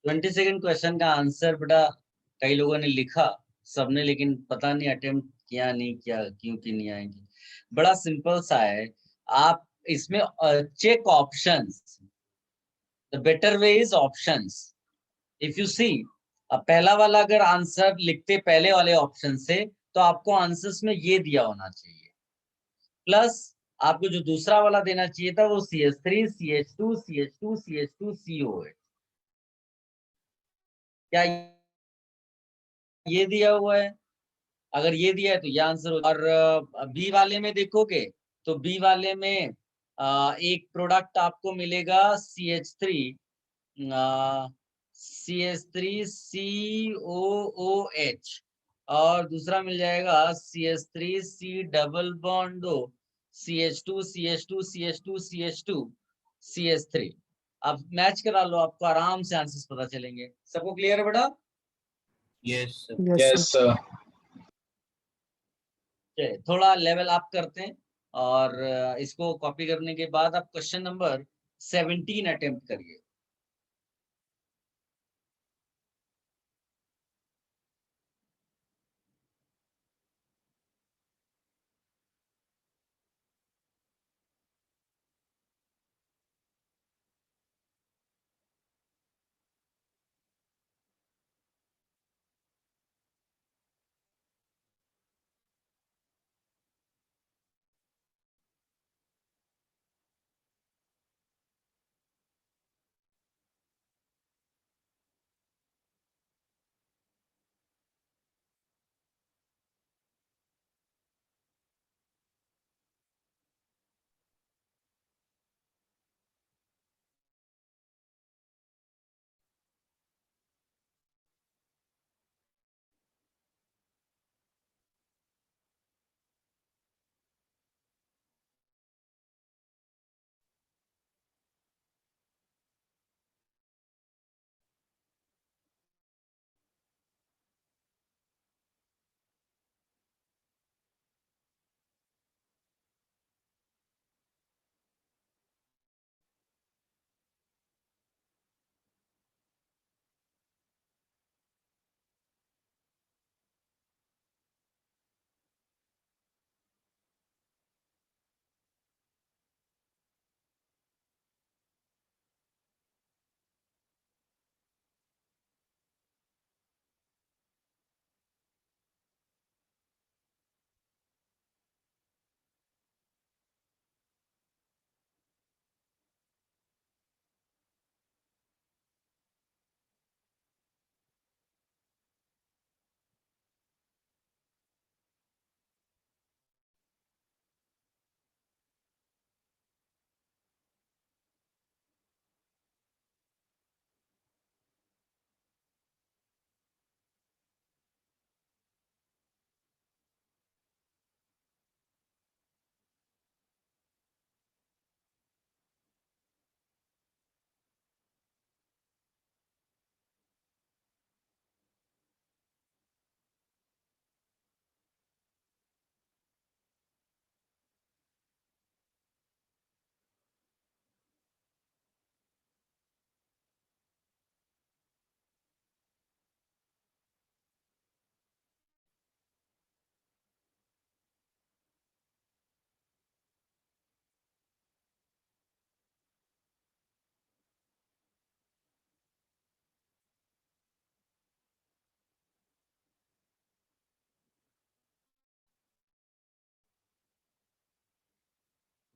ट्वेंटी सेकेंड क्वेश्चन का आंसर बेटा कई लोगों ने लिखा, सबने, लेकिन पता नहीं अटेम्प्ट किया नहीं किया, क्यों कि नहीं आएंगे। बड़ा सिंपल सा है, आप इसमें check options, the better way is options. If you see, अब पहला वाला अगर आंसर लिखते पहले वाले ऑप्शन से, तो आपको आंसर्स में ये दिया होना चाहिए, प्लस आपको जो दूसरा वाला देना चाहिए था वो CH3 CH2 CH2 CH2 CO है। क्या ये दिया हुआ है? अगर ये दिया है तो ये आंसर। और बी वाले में देखोगे तो बी वाले में एक प्रोडक्ट आपको मिलेगा CH3 CH3COOH, और दूसरा मिल जाएगा CH3 C डबल बॉन्ड दो CH2 CH2 CH2 CH2 CH3। अब मैच करा लो, आपको आराम से आंसर्स पता चलेंगे। सबको क्लियर है बेटा? Yes Yes, sir. चलिए थोड़ा लेवल अप करते हैं और इसको कॉपी करने के बाद आप क्वेश्चन नंबर 17 अटेम्प्ट करिए।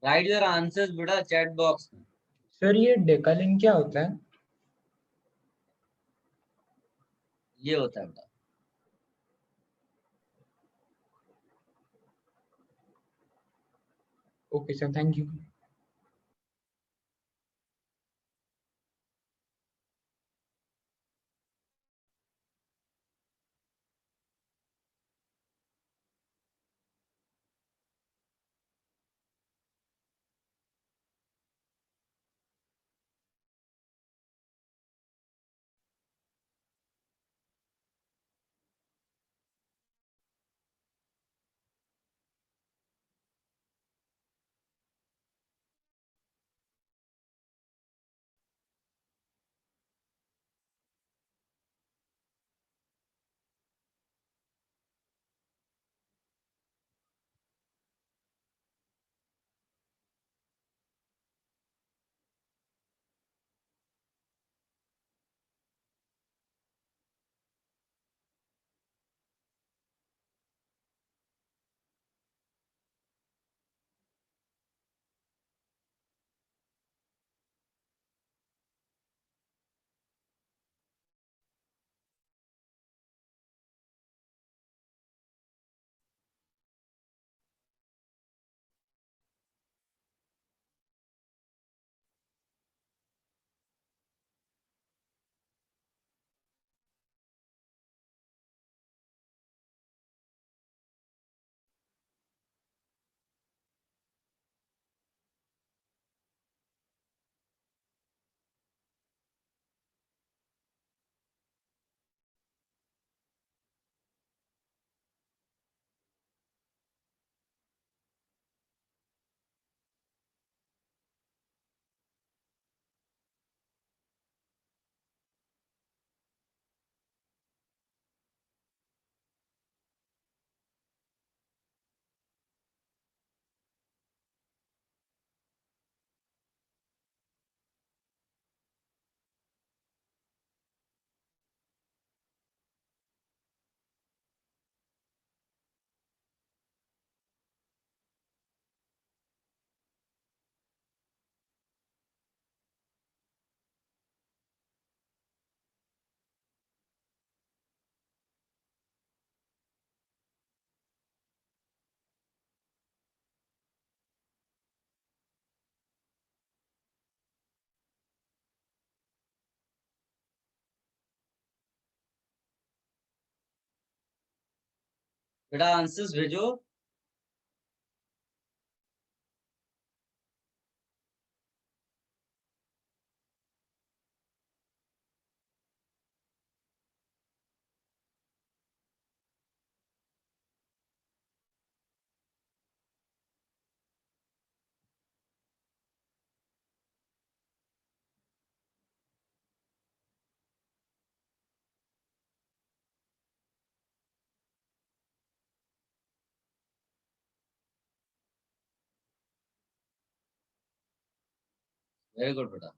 राइट योर आंसर्स बेटा चैट बॉक्स में। सर ये डेकालिंग क्या होता है? ये होता है बेटा। Okay sir, thank you. बेटा आंसर्स भेजो। वेरी गुड बेटा।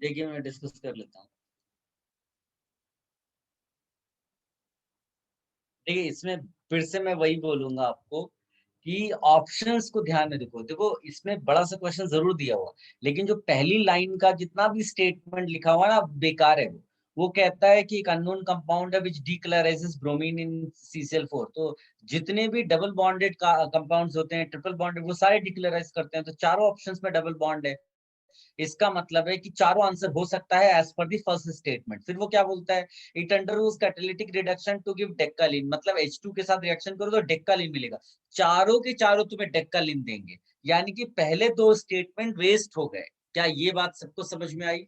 देखिए मैं डिस्कस कर लेता हूँ। देखिए इसमें फिर से मैं वही बोलूंगा आपको कि ऑप्शंस को ध्यान में देखो। देखो इसमें बड़ा सा क्वेश्चन जरूर दिया हुआ, लेकिन जो पहली लाइन का जितना भी स्टेटमेंट लिखा हुआ ना बेकार है। वो कहता है कि एक अननोन कंपाउंड है विच डीकलराइजेस ब्रोमीन इन CCl4। तो जितने भी डबल बॉन्डेड कंपाउंड्स होते हैं, ट्रिपल बॉन्डेड, वो सारे डिक्लराइज करते हैं। तो चारों ऑप्शंस में डबल बॉन्ड है। इसका मतलब है कि चारों आंसर हो सकता है as per the first statement. फिर वो क्या बोलता है, it undergoes catalytic reduction to give decalin, मतलब H2 के साथ रिएक्शन करो तो डेक्कालीन मिलेगा। चारों के चारों तुम्हें डेक्कालीन देंगे, यानी कि पहले दो स्टेटमेंट वेस्ट हो गए। क्या ये बात सबको समझ में आई?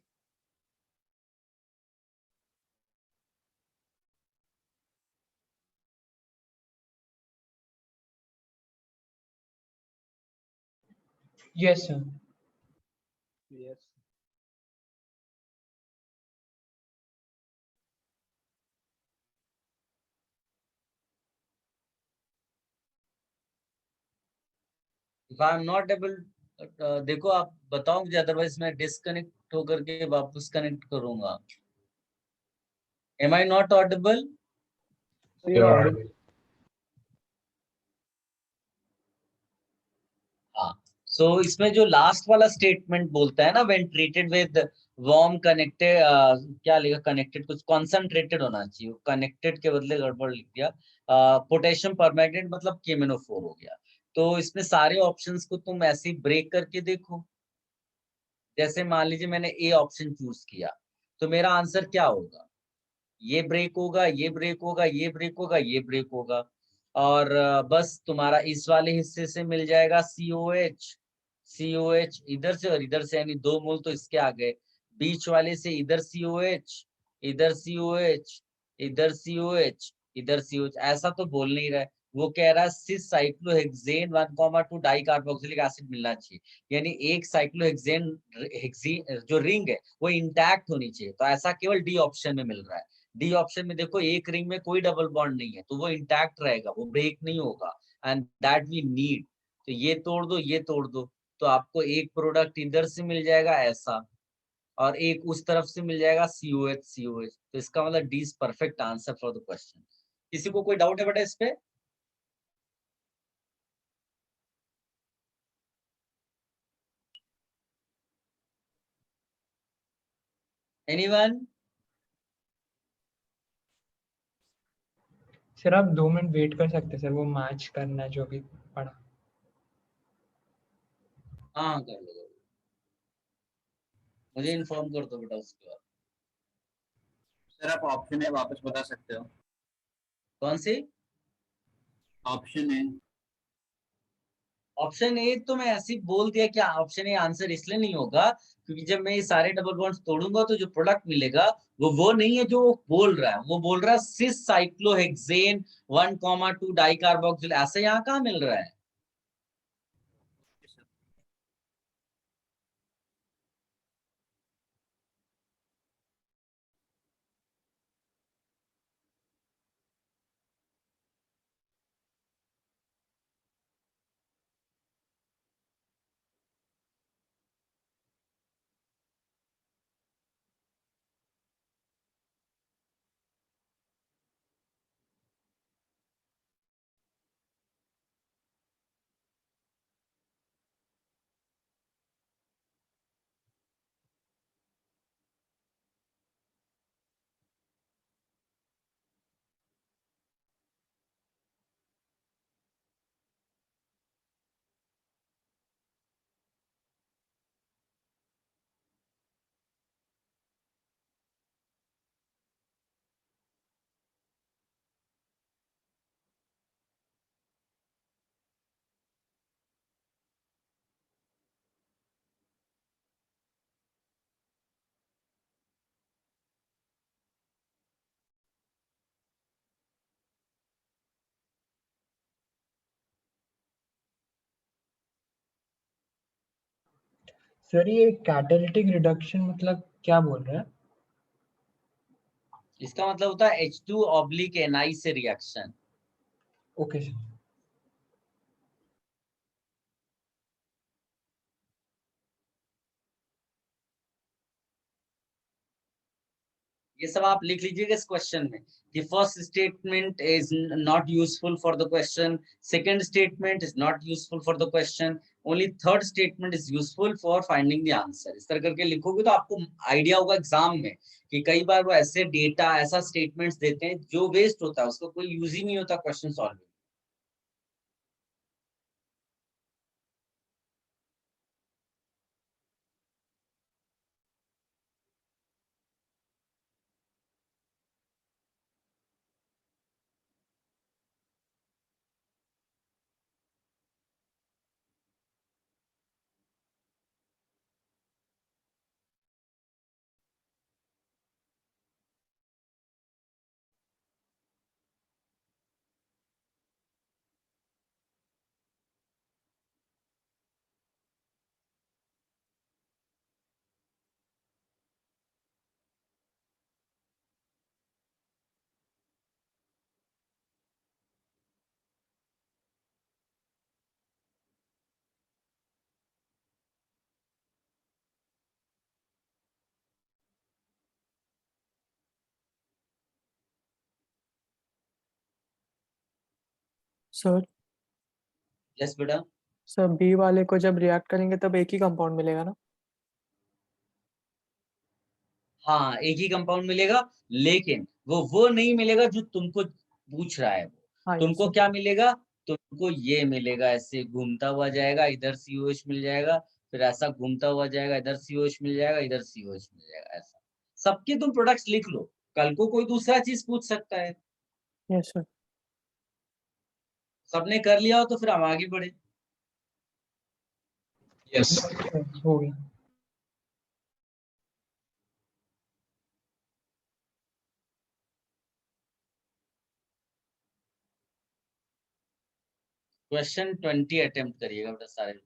Yes sir. Yes. If I am not able, देखो आप बताओ मुझे, अदरवाइज मैं डिस्कनेक्ट होकर के वापस कनेक्ट करूंगा। Am I not audible? So you're audible. हाँ। सो इसमें जो लास्ट वाला स्टेटमेंट बोलता है ना, when treated with warm connected, क्या लिखा, कनेक्टेड, कुछ कॉन्सेंट्रेटेड होना चाहिए, कनेक्टेड के बदले गड़बड़ लिख दिया। पोटेशियम परमैंगनेट मतलब KMnO4 हो गया। तो इसमें सारे ऑप्शंस को तुम ऐसे ही ब्रेक करके देखो। जैसे मान लीजिए मैंने ए ऑप्शन चूज किया, तो मेरा आंसर क्या होगा? ये ब्रेक होगा, ये ब्रेक होगा, ये ब्रेक होगा, ये ब्रेक होगा। और बस तुम्हारा इस वाले हिस्से से मिल जाएगा COH। COH इधर से और इधर से, यानी 2 मोल तो इसके आ गए। बीच वाले से इधर COH, इधर COH, इधर COH, इधर COH। ऐसा तो बोल नहीं रहा है। वो कह रहा है सिस साइक्लोहेक्सेन 1,2 डाइकार्बोक्सिलिक एसिड मिलना चाहिए, यानी एक साइक्लोहेक्सेन जो रिंग है वो इंटैक्ट होनी चाहिए। तो ऐसा केवल डी ऑप्शन में मिल रहा है। डी ऑप्शन में देखो एक रिंग में कोई डबल बॉन्ड नहीं है, तो वो इंटैक्ट रहेगा, वो ब्रेक नहीं होगा, एंड दैट वी नीड। तो ये तोड़ दो, ये तोड़ दो, तो आपको एक प्रोडक्ट इधर से मिल जाएगा ऐसा, और एक उस तरफ से मिल जाएगा COH COH। तो इसका मतलब D is perfect answer for the question. किसी को कोई डाउट है बेटा इस पे? एनीवन? सर आप 2 मिनट वेट कर सकते हैं सर, वो मैच करना है जो भी पढ़ा। हाँ कर लो, मुझे इन्फॉर्म कर दो बेटा उसके बाद। सर आप ऑप्शन है वापस बता सकते हो? कौन सी ऑप्शन है। Option A? तो मैं ऐसे ही बोल दिया कि ऑप्शन ए आंसर इसलिए नहीं होगा क्योंकि जब मैं ये सारे डबल बॉन्ड्स तोड़ूंगा तो जो प्रोडक्ट मिलेगा वो नहीं है जो वो बोल रहा है। वो बोल रहा है सिस साइक्लोहेक्सेन 1,2 डाइकार्बोक्सिल। ऐसे यहाँ कहाँ मिल रहा है? सर ये कैटालिटिक रिडक्शन मतलब क्या बोल रहा है? इसका मतलब होता है H2/Ni से रिएक्शन। Okay sir. ये सब आप लिख लीजिएगा इस क्वेश्चन में कि first statement is not useful for the question, second statement is not useful for the question, only third statement is useful for finding the answer. इस तरह करके लिखोगे तो आपको आइडिया होगा एग्जाम में कि कई बार वो ऐसे डेटा ऐसा स्टेटमेंट्स देते हैं जो वेस्ट होता है, उसको कोई यूज ही नहीं होता क्वेश्चन सॉल्विंग। सर यस बेटा। सर बी वाले को जब रिएक्ट करेंगे तब एक ही कंपाउंड मिलेगा ना? हाँ, एक ही कंपाउंड मिलेगा, लेकिन वो नहीं मिलेगा जो तुमको पूछ रहा है। वो हाँ यस तुमको सर। क्या मिलेगा? तुमको ये मिलेगा, ऐसे घूमता हुआ जाएगा, इधर COH मिल जाएगा, फिर ऐसा घूमता हुआ जाएगा, इधर COH मिल जाएगा, इधर COH मिल जाएगा, ऐसा। सबके तुम प्रोडक्ट्स लिख लो, कल को कोई दूसरा चीज पूछ सकता है। Yes sir. सबने कर लिया हो तो फिर हम आगे बढ़े। यस। हो गया। क्वेश्चन 20 अटेम्प्ट करिएगा बेटा सारे।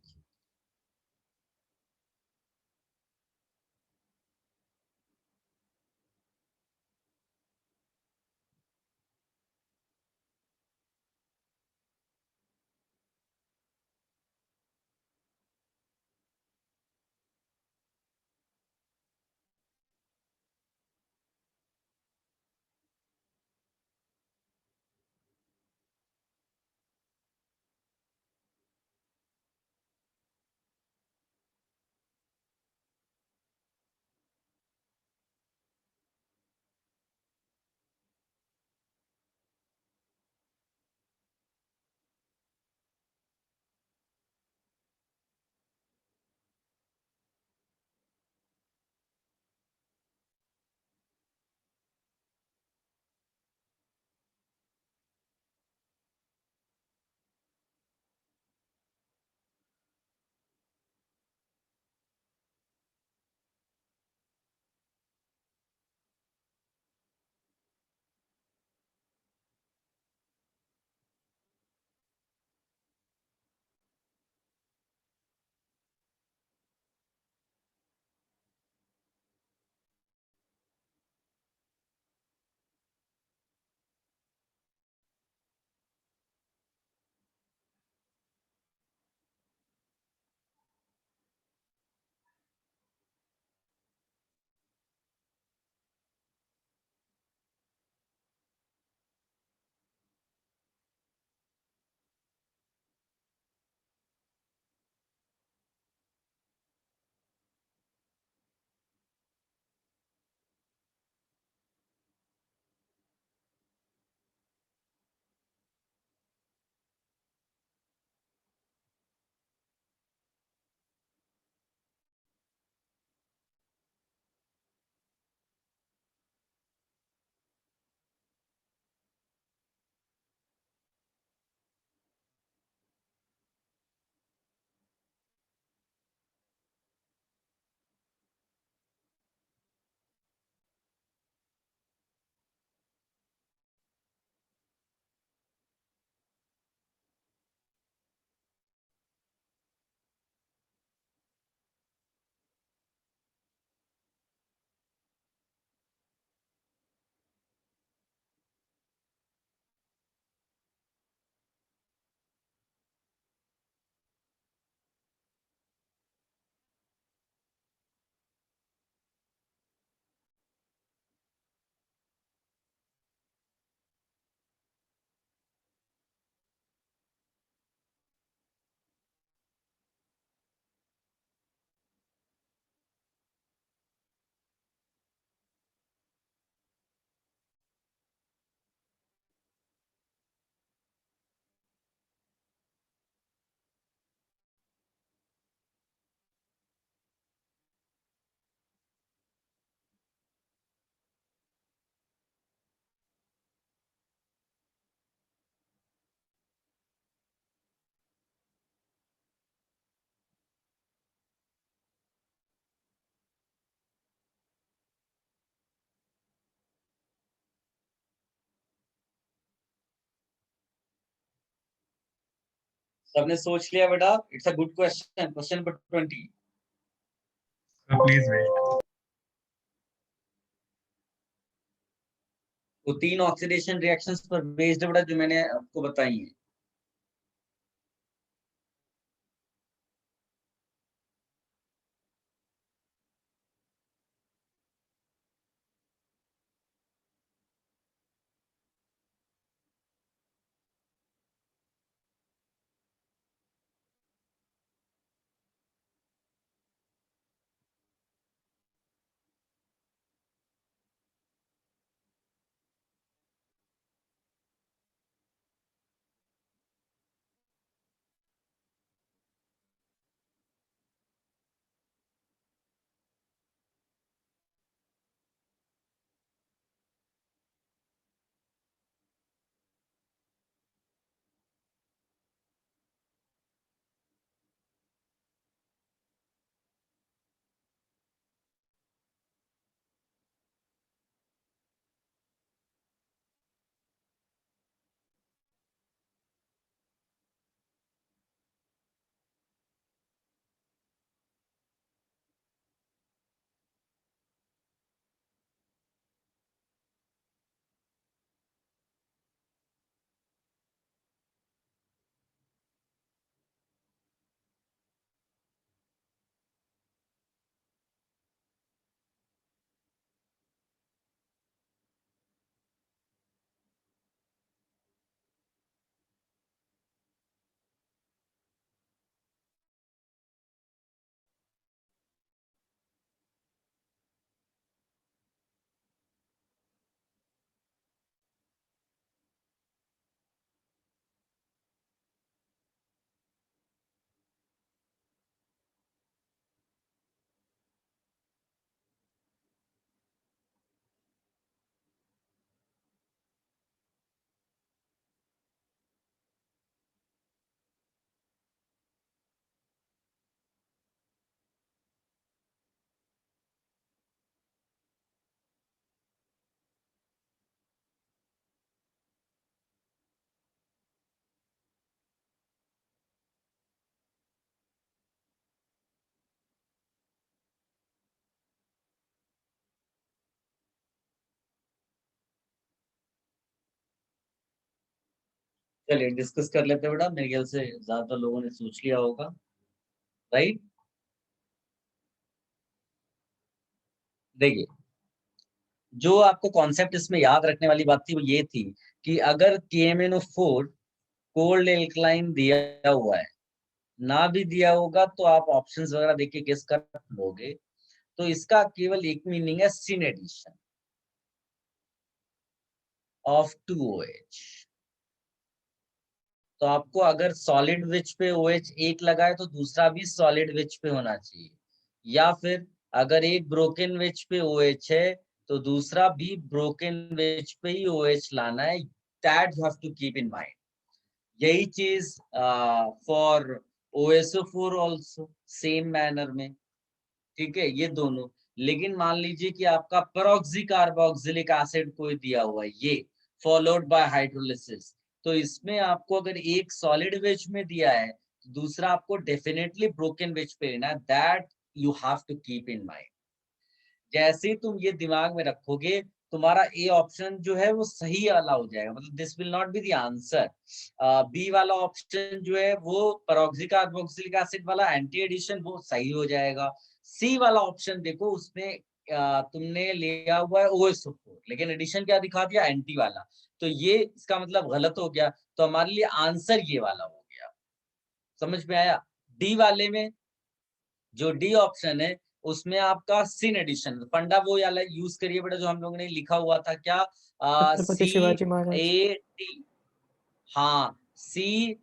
सबने सोच लिया बेटा? It's a good question, question number 20। Please wait. तो 3 ऑक्सीडेशन रिएक्शंस पर बेस्ड बेटा जो मैंने आपको बताई है। चलिए डिस्कस कर लेते हैं बेटा, मेरे ख्याल से ज्यादातर लोगों ने सोच लिया होगा, राइट? देखिए, जो आपको कॉन्सेप्ट इसमें याद रखने वाली बात थी वो ये थी कि अगर KMnO4 कोल्ड एल्कलाइन दिया हुआ है, ना भी दिया होगा तो आप ऑप्शंस वगैरह देख के गेस कर लोगे। तो इसका केवल एक मीनिंग है, सिन एडिशन ऑफ 2OH। तो आपको अगर सॉलिड विच पे OH एक लगा है तो दूसरा भी सॉलिड विच पे होना चाहिए, या फिर अगर एक ब्रोकन विच पे OH है तो दूसरा भी ब्रोकन विच पे ही OH लाना है। That you have to keep in mind. यही चीज for OSO4 also same manner में, ठीक है, ये दोनों। लेकिन मान लीजिए कि आपका पेरोक्सी कार्बोक्सिलिक एसिड कोई दिया हुआ है, ये फॉलोड बाय हाइड्रोलिसिस, तो इसमें आपको अगर एक सॉलिड वेज में दिया है तो दूसरा आपको डेफिनेटली ब्रोकन वेज पे लेना है। That you have to keep in mind. जैसे ही तुम ये दिमाग में रखोगे, तुम्हारा ए ऑप्शन जो है वो सही वाला हो जाएगा, मतलब this will not be the answer. B वाला ऑप्शन जो है वो पेरोक्सी कार्बोक्सिलिक एसिड वाला एंटी एडिशन, वो सही हो जाएगा। सी वाला ऑप्शन देखो, उसमें तुमने लिया हुआ है OSO4 लेकिन एडिशन क्या दिखा दिया, एंटी वाला, तो ये इसका मतलब गलत हो गया। तो हमारे लिए आंसर ये वाला हो गया। समझ में आया? डी वाले में, जो डी ऑप्शन है उसमें आपका सिन एडिशन फंडा वो वाला यूज करिए बेटा, जो हम लोगों ने लिखा हुआ था क्या, छत्रपति शिवाजी महाराज। CAT। हाँ, CSM,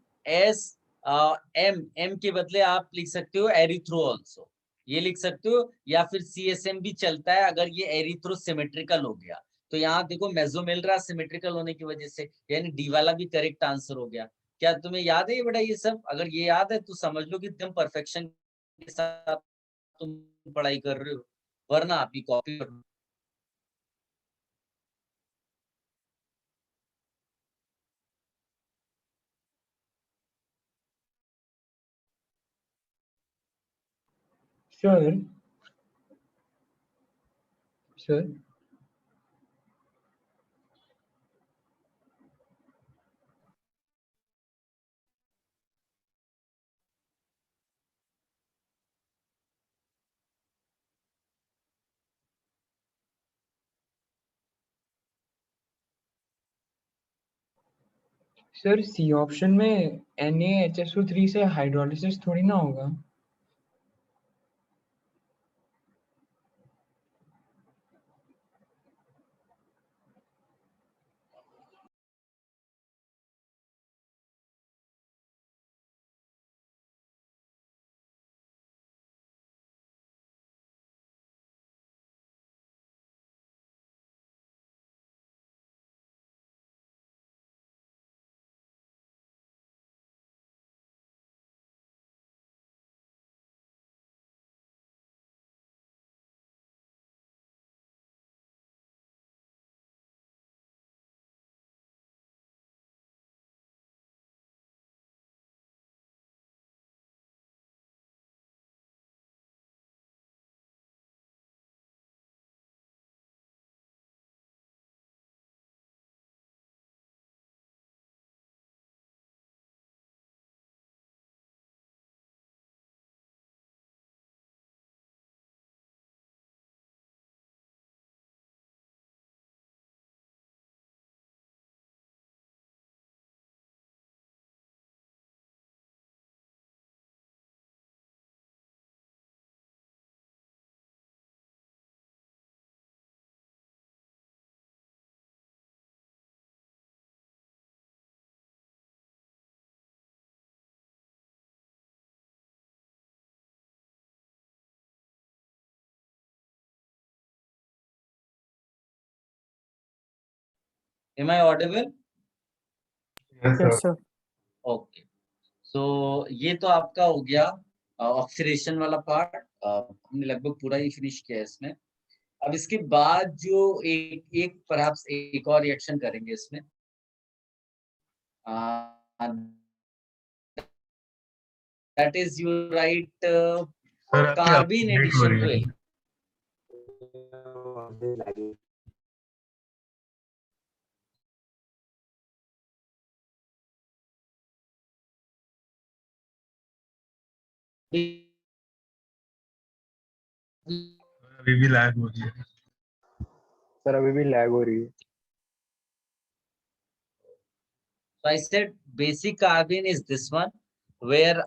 एम के बदले आप लिख सकते हो एरिथ्रो ऑल्सो, ये लिख सकते हो, या फिर CSM भी चलता है अगर ये एरिथ्रो सिमेट्रिकल हो गया। तो यहाँ देखो मेसो मिल रहा सिमेट्रिकल होने की वजह से, यानी डी वाला भी करेक्ट आंसर हो गया। क्या तुम्हें याद है ये बेटा? ये सब अगर ये याद है तो समझ लो कि एकदम परफेक्शन के साथ तुम पढ़ाई कर रहे हो, वरना आप ही कॉपी कर Sir. Sir. Sir C option में NaHSO3 से हाइड्रोलिसिस थोड़ी ना होगा. Am I audible? Yes, Yes, sir. sir. Okay, so ये तो आपका हो गया ऑक्सीडेशन वाला पार्ट. हमने लगभग पूरा ही फिनिश किया है इसमें. अब इसके बाद जो एक परहैप्स एक और रिएक्शन करेंगे इसमें. That is you right sir आपकी कार्बिन update हो एडिशन रही टू है. एल. अभी भी लैग हो रही है. सर अभी भी लैग हो रही है. So I said basic carbene is this one where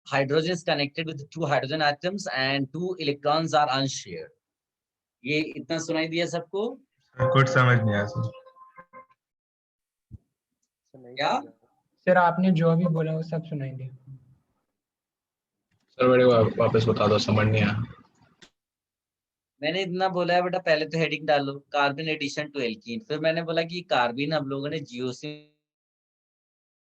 hydrogen is connected with two hydrogen atoms and two electrons are unshared. ये इतना सुनाई दिया सबको? कुछ समझ नहीं आया सर. सर नहीं क्या? समझ रहा. सर आपने जो भी बोला वो सब सुनाई दिया. सर मेरे को वापस बता दो, समझ नहीं आया. मैंने इतना बोला है बेटा, पहले तो हेडिंग डालो कार्बन एडिशन टू एल्कीन. फिर मैंने बोला कि कार्बिन हम लोगों ने जीओसी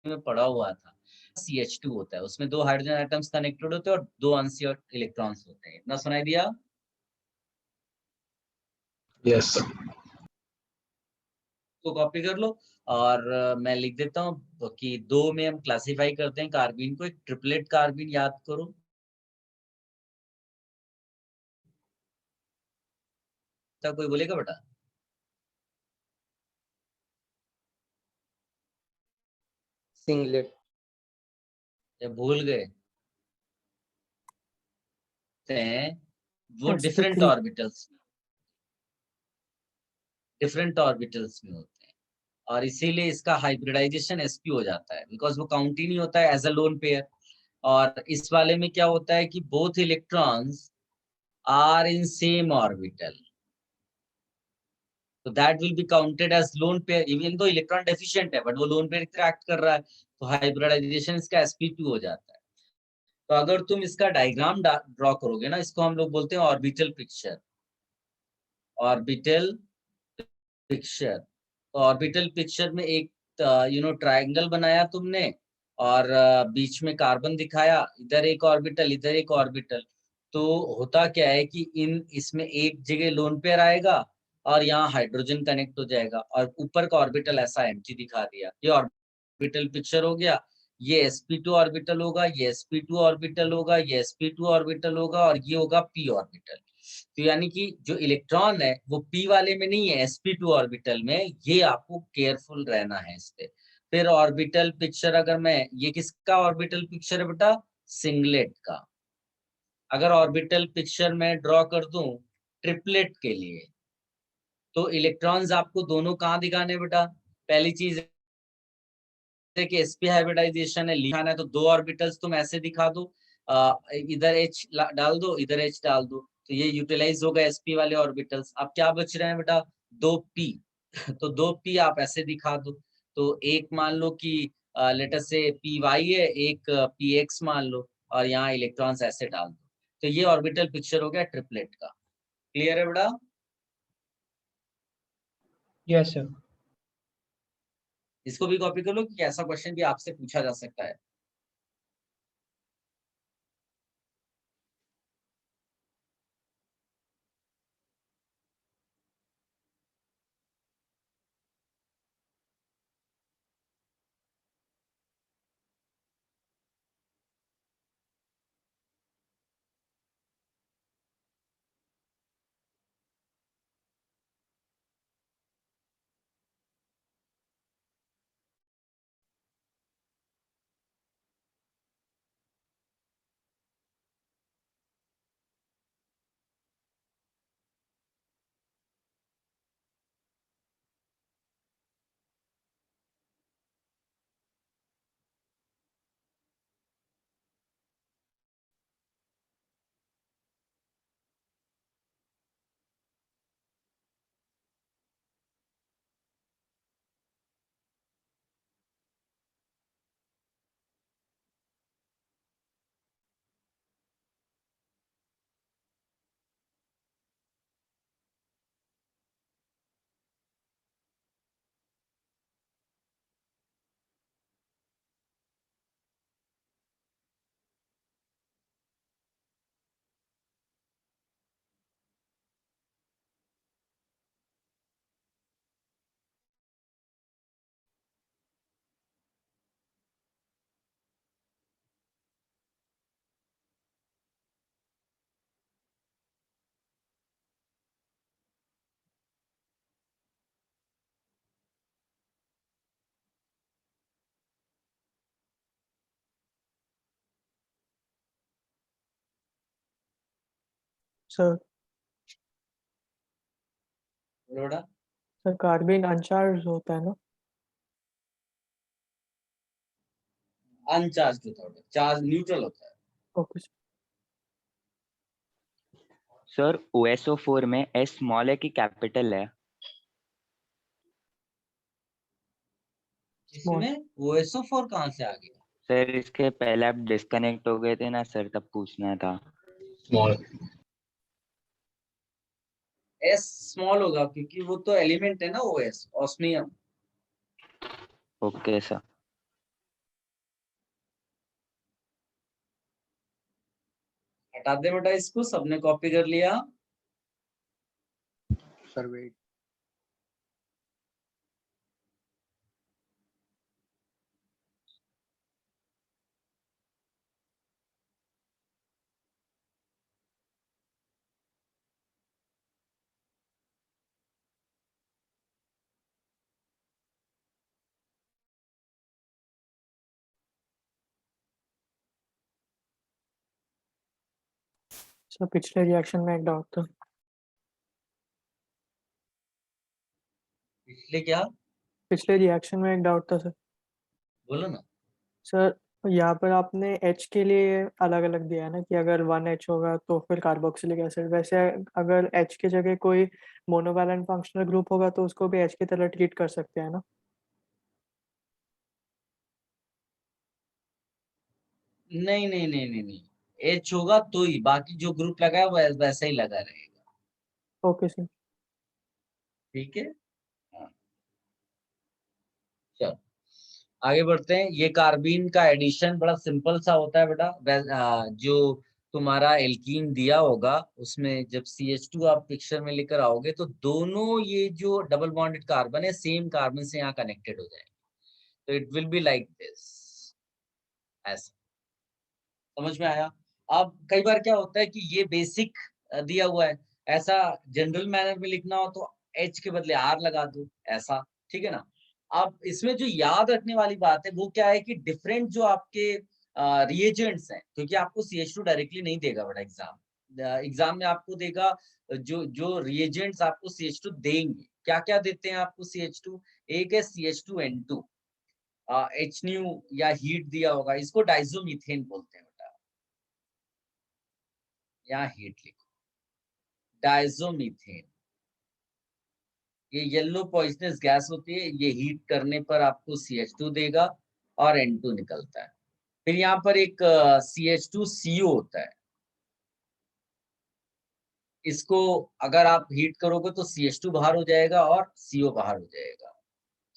में पढ़ा हुआ था. CH2 होता है, उसमें दो हाइड्रोजन एटम्स कनेक्टेड होते हैं और दो अनशेयर्ड इलेक्ट्रॉन्स होते हैं. इतना सुनाई दिया? यस. तो कॉपी कर लो और मैं लिख देता हूँ कि दो में हम क्लासिफाई करते हैं कार्बिन को. एक ट्रिपलेट कार्बिन याद करो. क्या कोई बोलेगा बेटा? सिंगलेट. या भूल गए? हैं वो डिफरेंट sp3. ऑर्बिटल्स में होते हैं और इसीलिए इसका हाइब्रिडाइजेशन sp हो जाता है, बिकॉज वो काउंट ही नहीं होता है एज अ लोन पेयर. और इस वाले में क्या होता है कि both electrons are in same orbital, तो that will be counted as lone pair even दो इलेक्ट्रॉन डेफिशिएंट है, बट वो लोन पेयर एक्ट कर रहा है, तो हाइब्रिडाइजेशन इसका sp2 हो जाता है. तो अगर तुम इसका डायग्राम ड्रॉ करोगे ना, इसको हम लोग बोलते हैं ऑर्बिटल पिक्चर. Orbital picture. तो ऑर्बिटल पिक्चर में एक ट्रायंगल बनाया तुमने और बीच में कार्बन दिखाया, इधर एक ऑर्बिटल इधर एक ऑर्बिटल. तो होता क्या है कि इसमें एक जगह लोन पेयर आएगा और यहाँ हाइड्रोजन कनेक्ट हो जाएगा और ऊपर का ऑर्बिटल ऐसा एम्प्टी दिखा दिया. ये ऑर्बिटल पिक्चर हो गया. ये sp2 ऑर्बिटल होगा, ये sp2 ऑर्बिटल होगा, ये sp2 ऑर्बिटल होगा और ये होगा p ऑर्बिटल। तो यानी कि जो इलेक्ट्रॉन है वो p वाले में नहीं है, sp2 ऑर्बिटल में। ये आपको केयरफुल रहना है इस पे। फिर ऑर्बिटल पिक्चर अगर मैं, ये किसका ऑर्बिटल पिक्चर है बेटा? सिंगलेट का। अगर ऑर्बिटल पिक्चर मैं ड्रॉ कर दूं ट्रिपलेट के लिए, तो इलेक्ट्रॉन्स आपको दोनों कहाँ दिखाने बेटा? पहली चीज है कि sp हाइब्रिडाइजेशन है, लिखाना है तो दो ऑर्बिटल्स तुम ऐसे दिखा दो, इधर H डाल दो, इधर H डाल दो, तो ये यूटिलाइज होगा sp वाले ऑर्बिटल्स। अब क्या बच रहे हैं बेटा? दो p तो दो p आप ऐसे दिखा दो। तो एक मान लो कि लेटर से py है, एक px मान लो, और यहाँ इलेक्ट्रॉन्स ऐसे डाल दो। तो ये ऑर्बिटल पिक्चर हो गया ट्रिपलेट का। क्लियर है बेटा? Yes sir. इसको भी कॉपी कर लो कि ऐसा क्वेश्चन भी आपसे पूछा जा सकता है। सर बेटा सर कार्बाइन अनचार्ज होता है ना? अनचार्ज होता है, चार्ज न्यूट्रल होता है। Okay sir. सर OSO4 में S स्मॉल है कि कैपिटल है? इसमें OSO4 कहाँ से आ गया? सर इसके पहले आप डिस्कनेक्ट हो गए थे ना सर, तब पूछना था। स्मॉल। S स्मॉल होगा क्योंकि वो तो एलिमेंट है ना, OS ऑस्मियम। Okay sir. हटा दे बेटा इसको, सबने कॉपी कर लिया। Sir wait. सर पिछले रिएक्शन में एक डाउट था। पिछले क्या? पिछले रिएक्शन में एक डाउट था सर। बोलो ना। सर यहाँ पर आपने H के लिए अलग अलग दिया है ना कि अगर 1H होगा तो फिर कार्बोक्सिलिक एसिड, वैसे अगर H की जगह कोई मोनोवैलेंट फंक्शनल ग्रुप होगा तो उसको भी H की तरह ट्रीट कर सकते हैं ना? नहीं नहीं नहीं नहीं नहीं, H होगा तो ही, बाकी जो ग्रुप लगा है वो वैसा ही लगा रहेगा। Okay sir. ठीक है, हाँ। चलो आगे बढ़ते हैं। ये कार्बीन का एडिशन बड़ा सिंपल सा होता है बेटा। जो तुम्हारा एल्कीन दिया होगा उसमें जब CH2 आप पिक्चर में लेकर आओगे तो दोनों ये जो डबल बॉन्डेड कार्बन है सेम कार्बन से यहाँ कनेक्टेड हो जाएंगे। तो it will be like this. ऐसा समझ में आया? अब कई बार क्या होता है कि ये बेसिक दिया हुआ है, ऐसा जनरल मैनर में लिखना हो तो एच के बदले आर लगा दो, ऐसा, ठीक है ना? अब इसमें जो याद रखने वाली बात है वो क्या है कि डिफरेंट जो आपके रिएजेंट्स हैं, क्योंकि आपको CH2 डायरेक्टली नहीं देगा बेटा एग्जाम। एग्जाम में आपको देगा जो जो रिएजेंट्स आपको CH2 देंगे। क्या-क्या देते हैं आपको CH2? एक है CH2N2, HNu या हीट दिया होगा, इसको डाइज़ोमीथेन बोलते हैं बेटा। यहाँ हीट लिखो, डाइज़ोमीथेन। ये येलो पॉइजनस गैस होती है, ये हीट करने पर आपको CH2 देगा और N2 निकलता है। फिर यहाँ पर एक CH2CO होता है। इसको अगर आप हीट करोगे तो CH2 बाहर हो जाएगा और CO बाहर हो जाएगा,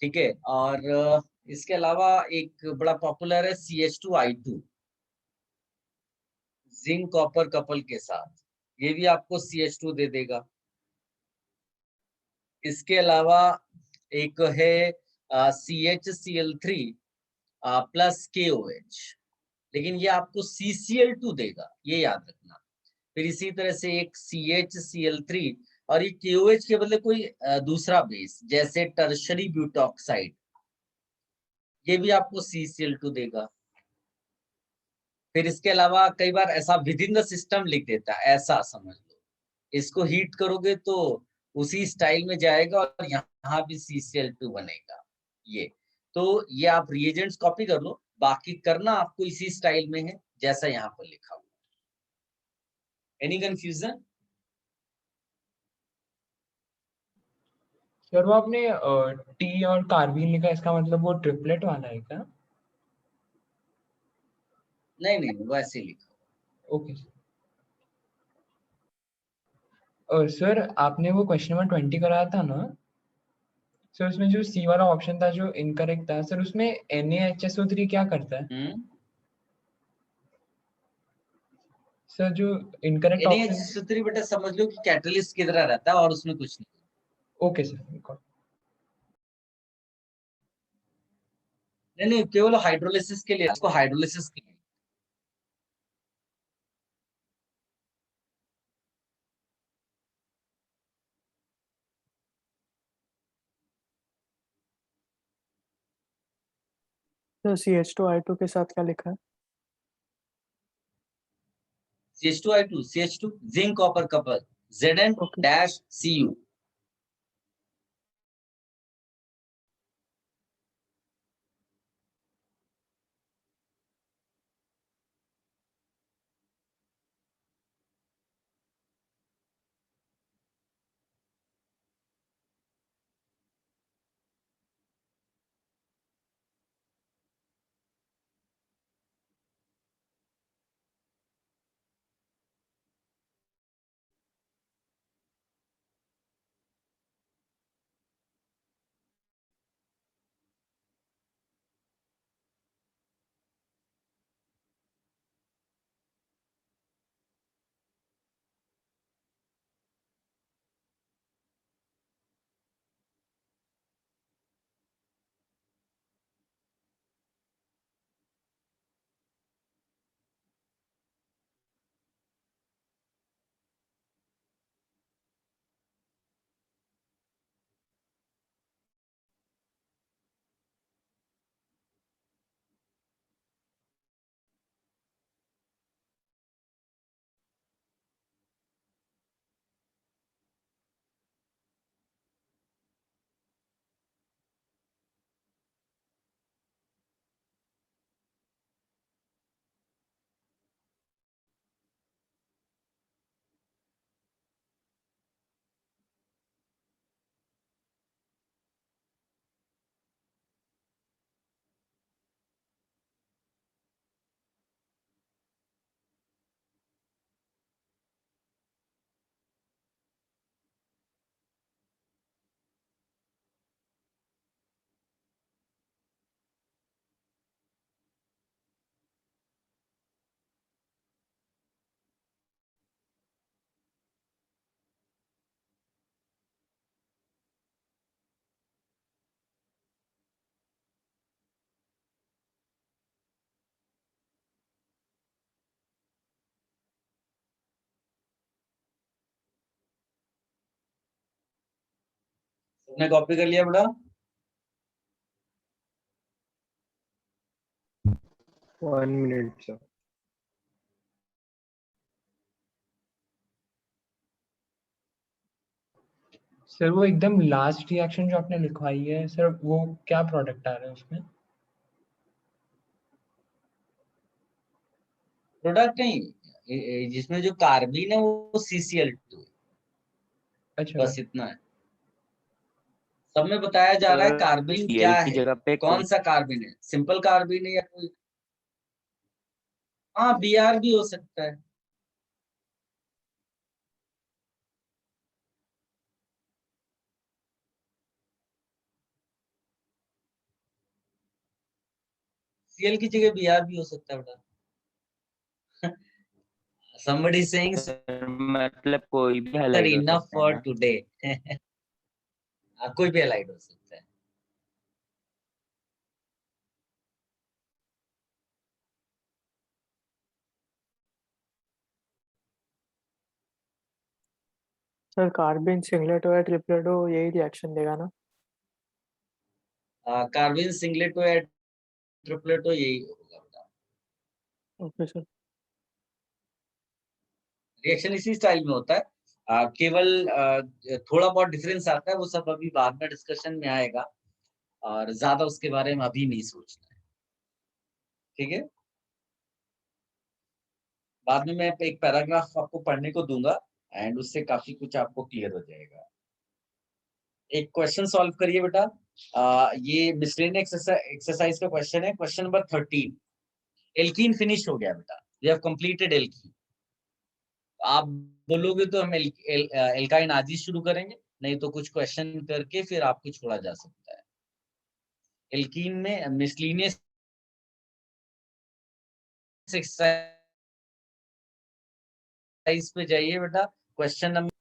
ठीक है? और इसके अलावा एक बड़ा पॉपुलर है CH2I2, जिंक कॉपर कपल के साथ, ये भी आपको CH2 दे देगा। इसके अलावा एक है CHCl3 प्लस KOH, लेकिन ये आपको CCl2 देगा, ये याद रखना। फिर इसी तरह से एक CHCl3 और ये KOH के बदले कोई दूसरा बेस जैसे टर्शरी ब्यूटॉक्साइड, ये भी आपको CCl2 देगा। फिर इसके अलावा कई बार ऐसा विद इन द सिस्टम लिख देता है, ऐसा समझ लो। इसको हीट करोगे तो उसी स्टाइल में जाएगा और यहाँ भी CCl2 बनेगा। ये तो ये आप रिएजेंट्स कॉपी कर लो, बाकी करना आपको इसी स्टाइल में है जैसा यहाँ पर लिखा हुआ। Any confusion? सर वो आपने टी और कार्बीन लिखा, इसका मतलब वो ट्रिपलेट वाला है क्या? नहीं नहीं, वैसे ही लिखो। ओके सर, आपने वो क्वेश्चन नंबर 20 कराया था ना सर, उसमें जो सी वाला ऑप्शन था जो इनकरेक्ट था सर, उसमें NaHSO3 क्या करता है? सर जो इनकरेक्ट ऑप्शन। NaHSO3 बेटा समझ लो कि कैटलिस्ट की तरह रहता है और उसमें कुछ नहीं। Okay sir. नहीं, केवल हाइड्रोलिसिस के लिए, उसको हाइड्रोलिसिस के लिए। तो CH2I2 के साथ क्या लिखा है? CH2I2, CH2 zinc copper couple, Zn-Cu। तुमने कॉपी कर लिया बेटा? 1 minute sir. सर वो एकदम लास्ट रिएक्शन जो आपने लिखवाई है सर, वो क्या प्रोडक्ट आ रहा है उसमें? प्रोडक्ट नहीं, जिसमें जो कार्बिन है वो CCl2 है, अच्छा बस इतना है। सब में बताया जा रहा है कार्बिन क्या Cl की है, जगह पे कौन सा कार्बिन है, सिंपल कार्बिन है या कोई, हाँ Br भी हो सकता है। Cl की जगह Br भी हो सकता है बेटा। somebody is saying सर मतलब कोई भी sir हाइलाइट हो enough सकता है for ना? today। कोई भी हाइलाइट हो सकता है। सर कार्बिन सिंगलेट हो या ट्रिपलेट हो यही रिएक्शन देगा ना? कार्बिन सिंगलेट हो या ट्रिपलेट हो यही होगा बेटा। Okay sir. रिएक्शन इसी स्टाइल में होता है, केवल थोड़ा बहुत डिफरेंस आता है, वो सब अभी बाद में डिस्कशन में आएगा और ज्यादा उसके बारे में अभी नहीं सोचना है, ठीक है। बाद में मैं एक पैराग्राफ आपको पढ़ने को दूंगा एंड उससे काफी कुछ आपको क्लियर हो जाएगा। एक क्वेश्चन सॉल्व करिए बेटा। ये मिसलेनियस एक्सरसाइज का क्वेश्चन है, क्वेश्चन नंबर 13। एल्कीन फिनिश हो गया बेटा, वी हैव कंप्लीटेड एल्कीन। आप बोलोगे तो हम एल्काइन आज ही शुरू करेंगे, नहीं तो कुछ क्वेश्चन करके फिर आपको छोड़ा जा सकता है। एल्कीन में मिसलेनियस एक्सरसाइज पे जाइए बेटा, क्वेश्चन नंबर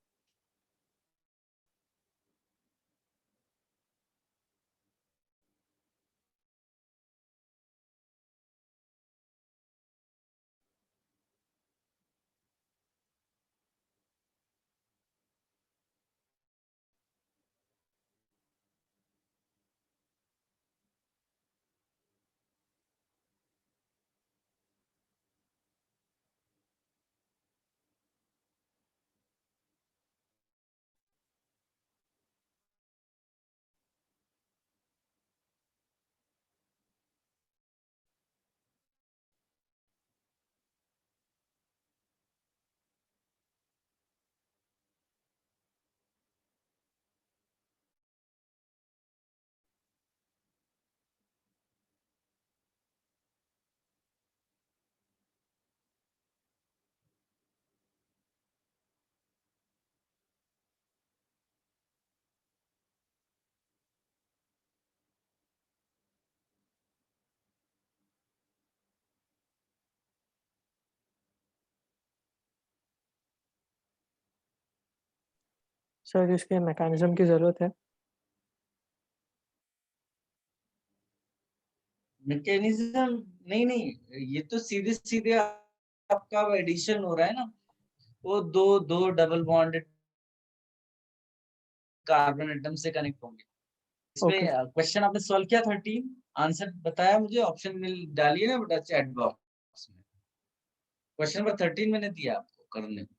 सर इसके मैकेनिज्म की ज़रूरत है? मैकेनिज्म नहीं नहीं, ये तो सीधे सीधे आपका एडिशन हो रहा है ना, वो दो दो डबल बॉन्डेड कार्बन एटम से कनेक्ट होंगे। ओके इसमें क्वेश्चन आपने सॉल्व किया 13, आंसर बताया मुझे, ऑप्शन मिल डालिए ना बेटा चैट बॉक्स में। क्वेश्चन नंबर 13 मैंने दिया आपको करने को।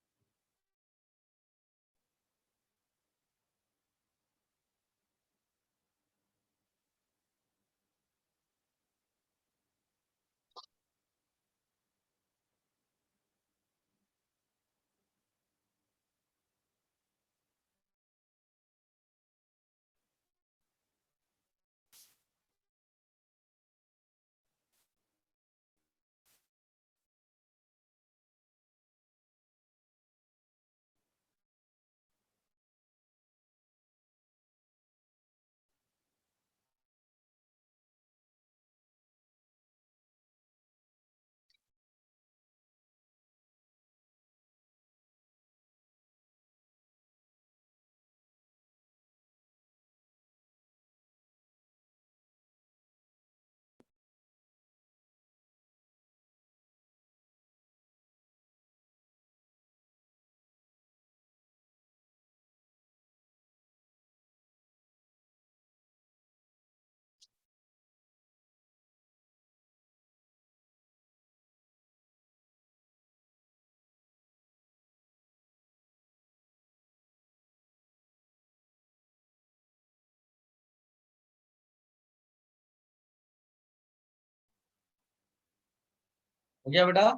हो गया बेटा?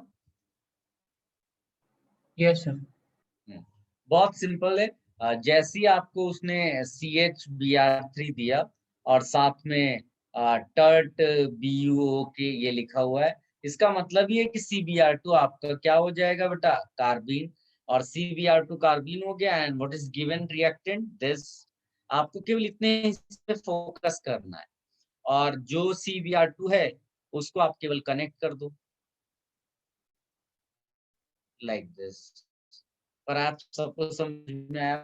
Yes sir. बहुत सिंपल है। जैसे ही आपको उसने CHBr3 दिया और साथ में टर्ट BuO के ये लिखा हुआ है, इसका मतलब ये है कि CBr2 आपका क्या हो जाएगा बेटा? कार्बीन। और CBr2 कार्बीन हो गया। And what is given reactant? This. आपको केवल इतने पे फोकस करना है और जो CBr2 है उसको आप केवल कनेक्ट कर दो लाइक दिस। परहैप्स सबको समझ में आया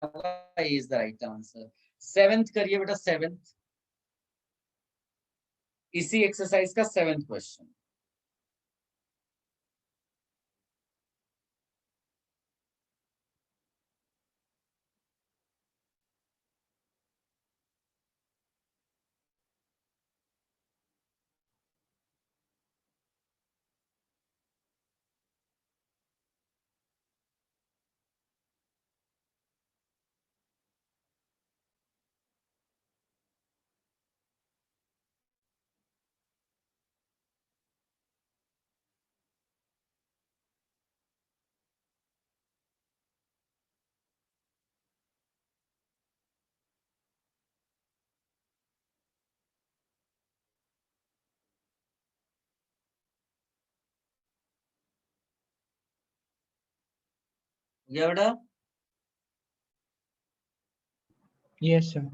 होगा, is the right answer. 7th करिए बेटा, 7th, इसी एक्सरसाइज का 7th क्वेश्चन। हो गया बेटा? Yes sir.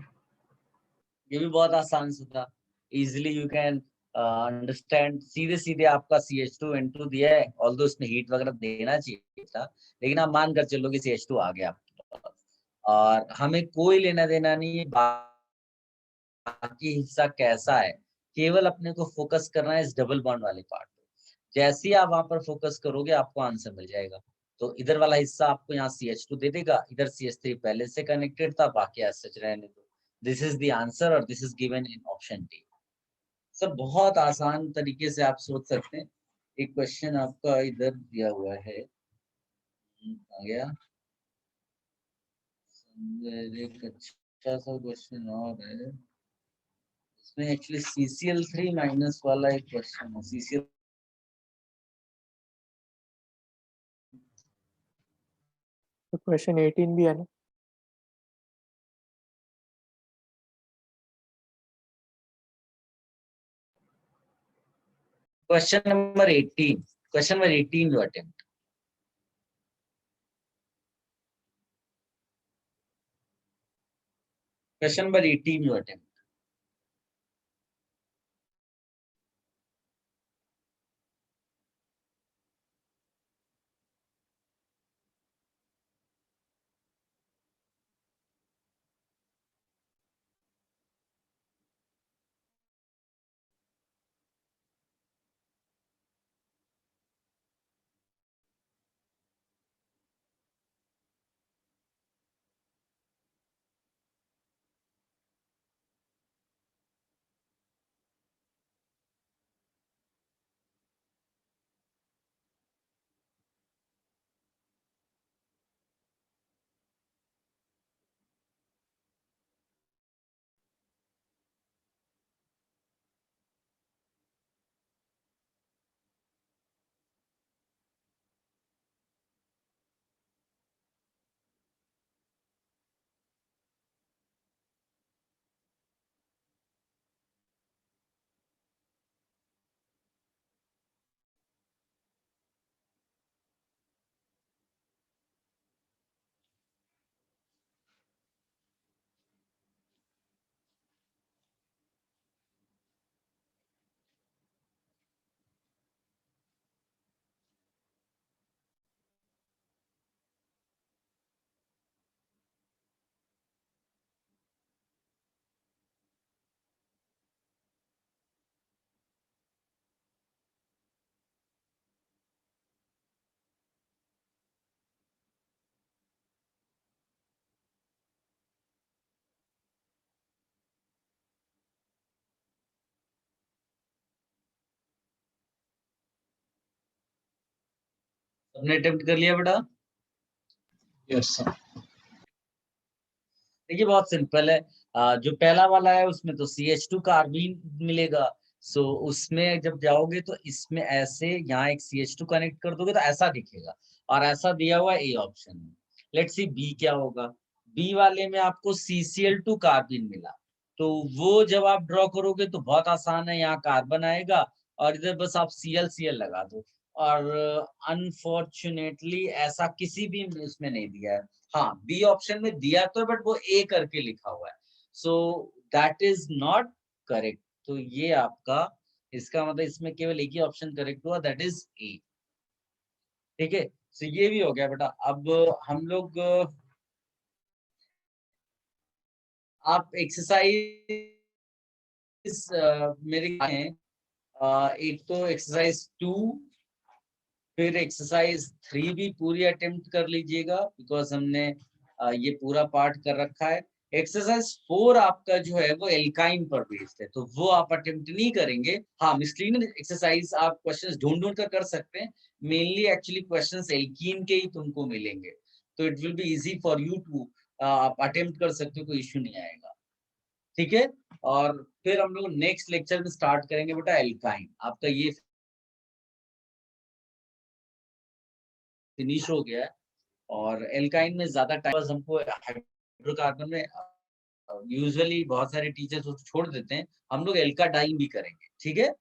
ये भी बहुत आसान सा था। Easily you can understand. सीधे सीधे आपका CH2N2 दिया है, ऑल्दो उसमें हीट वगैरह देना चाहिए था, लेकिन आप मान कर चलो कि CH2 आ गया आपके पास। और हमें कोई लेना देना नहीं है बाकी हिस्सा कैसा है, केवल अपने को फोकस करना है इस डबल बॉन्ड वाले पार्ट पे। जैसे ही आप वहां पर फोकस करोगे आपको आंसर मिल जाएगा। तो इधर वाला हिस्सा आपको यहाँ CH2 दे देगा, इधर CH3 पहले से कनेक्टेड था, बाकी ऐसे रहने दो। दिस इज द आंसर और this is given in option D. Sir बहुत आसान तरीके से आप सोच सकते हैं। एक क्वेश्चन आपका इधर दिया हुआ है, आ गया। एक अच्छा सा क्वेश्चन और है, इसमें एक्चुअली CCl3 माइनस वाला एक क्वेश्चन है। CCl तो क्वेश्चन 18 भी है ना? क्वेश्चन नंबर 18 जो अटेम्प्ट। क्वेश्चन नंबर 18 जो अटेम्प्ट। सबने अटेम्प्ट कर लिया बेटा? Yes sir. देखिए बहुत सिंपल है। जो पहला वाला है उसमें तो CH2 कार्बीन मिलेगा, सो उसमें जब जाओगे तो इसमें ऐसे यहाँ एक CH2 कनेक्ट कर दोगे तो ऐसा दिखेगा, और ऐसा दिया हुआ ए ऑप्शन में। लेट्स सी बी क्या होगा। बी वाले में आपको CCl2 कार्बन मिला, तो वो जब आप ड्रॉ करोगे तो बहुत आसान है, यहाँ कार्बन आएगा और इधर बस आप Cl लगा दो। और अनफॉर्चुनेटली ऐसा किसी भी उसमें नहीं दिया है। हाँ, बी ऑप्शन में दिया तो, बट वो ए करके लिखा हुआ है, so that is not correct. तो ये आपका, इसका मतलब इसमें केवल एक ही ऑप्शन करेक्ट हुआ, दैट इज ए। ठीक है, सो ये भी हो गया बेटा। अब हम लोग आप एक्सरसाइज मेरे हैं, एक तो एक्सरसाइज 2, फिर एक्सरसाइज 3 भी पूरी अटेम्प्ट कर लीजिएगा, बिकॉज हमने ये पूरा पार्ट कर रखा है। एक्सरसाइज 4 आपका जो है वो एल्काइन पर बेस्ड है, तो वो आप अटेम्प्ट नहीं करेंगे। हाँ, मिसलिनियस एक्सरसाइज आप क्वेश्चंस ढूंढ कर कर सकते हैं, मेनली एक्चुअली क्वेश्चंस एल्कीन के ही तुमको मिलेंगे, तो it will be easy for you too, आप अटेम्प्ट कर सकते हो, कोई इशू नहीं आएगा। ठीक है, और फिर हम लोग नेक्स्ट लेक्चर में स्टार्ट करेंगे बेटा एल्काइन। आपका ये फिनिश हो गया है, और एल्काइन में ज्यादा टाइम बस हमको, हाइड्रोकार्बन में यूजुअली बहुत सारे टीचर्स उसको छोड़ देते हैं, हम लोग एल्काडाइन भी करेंगे। ठीक है,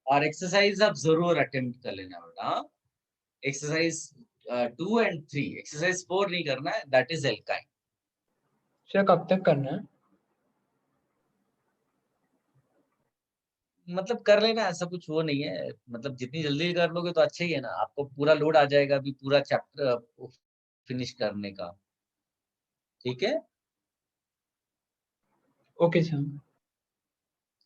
और एक्सरसाइज आप जरूर अटेम्प्ट कर लेना बेटा। एक्सरसाइज 2 एंड 3, एक्सरसाइज 4 नहीं करना है, दैट इज एल्काइन। सर कब तक करना है? मतलब कर लेना, ऐसा कुछ वो नहीं है, मतलब जितनी जल्दी कर लोगे तो अच्छा ही है ना, आपको पूरा लोड आ जाएगा अभी पूरा चैप्टर फिनिश करने का। ठीक है, ओके सर।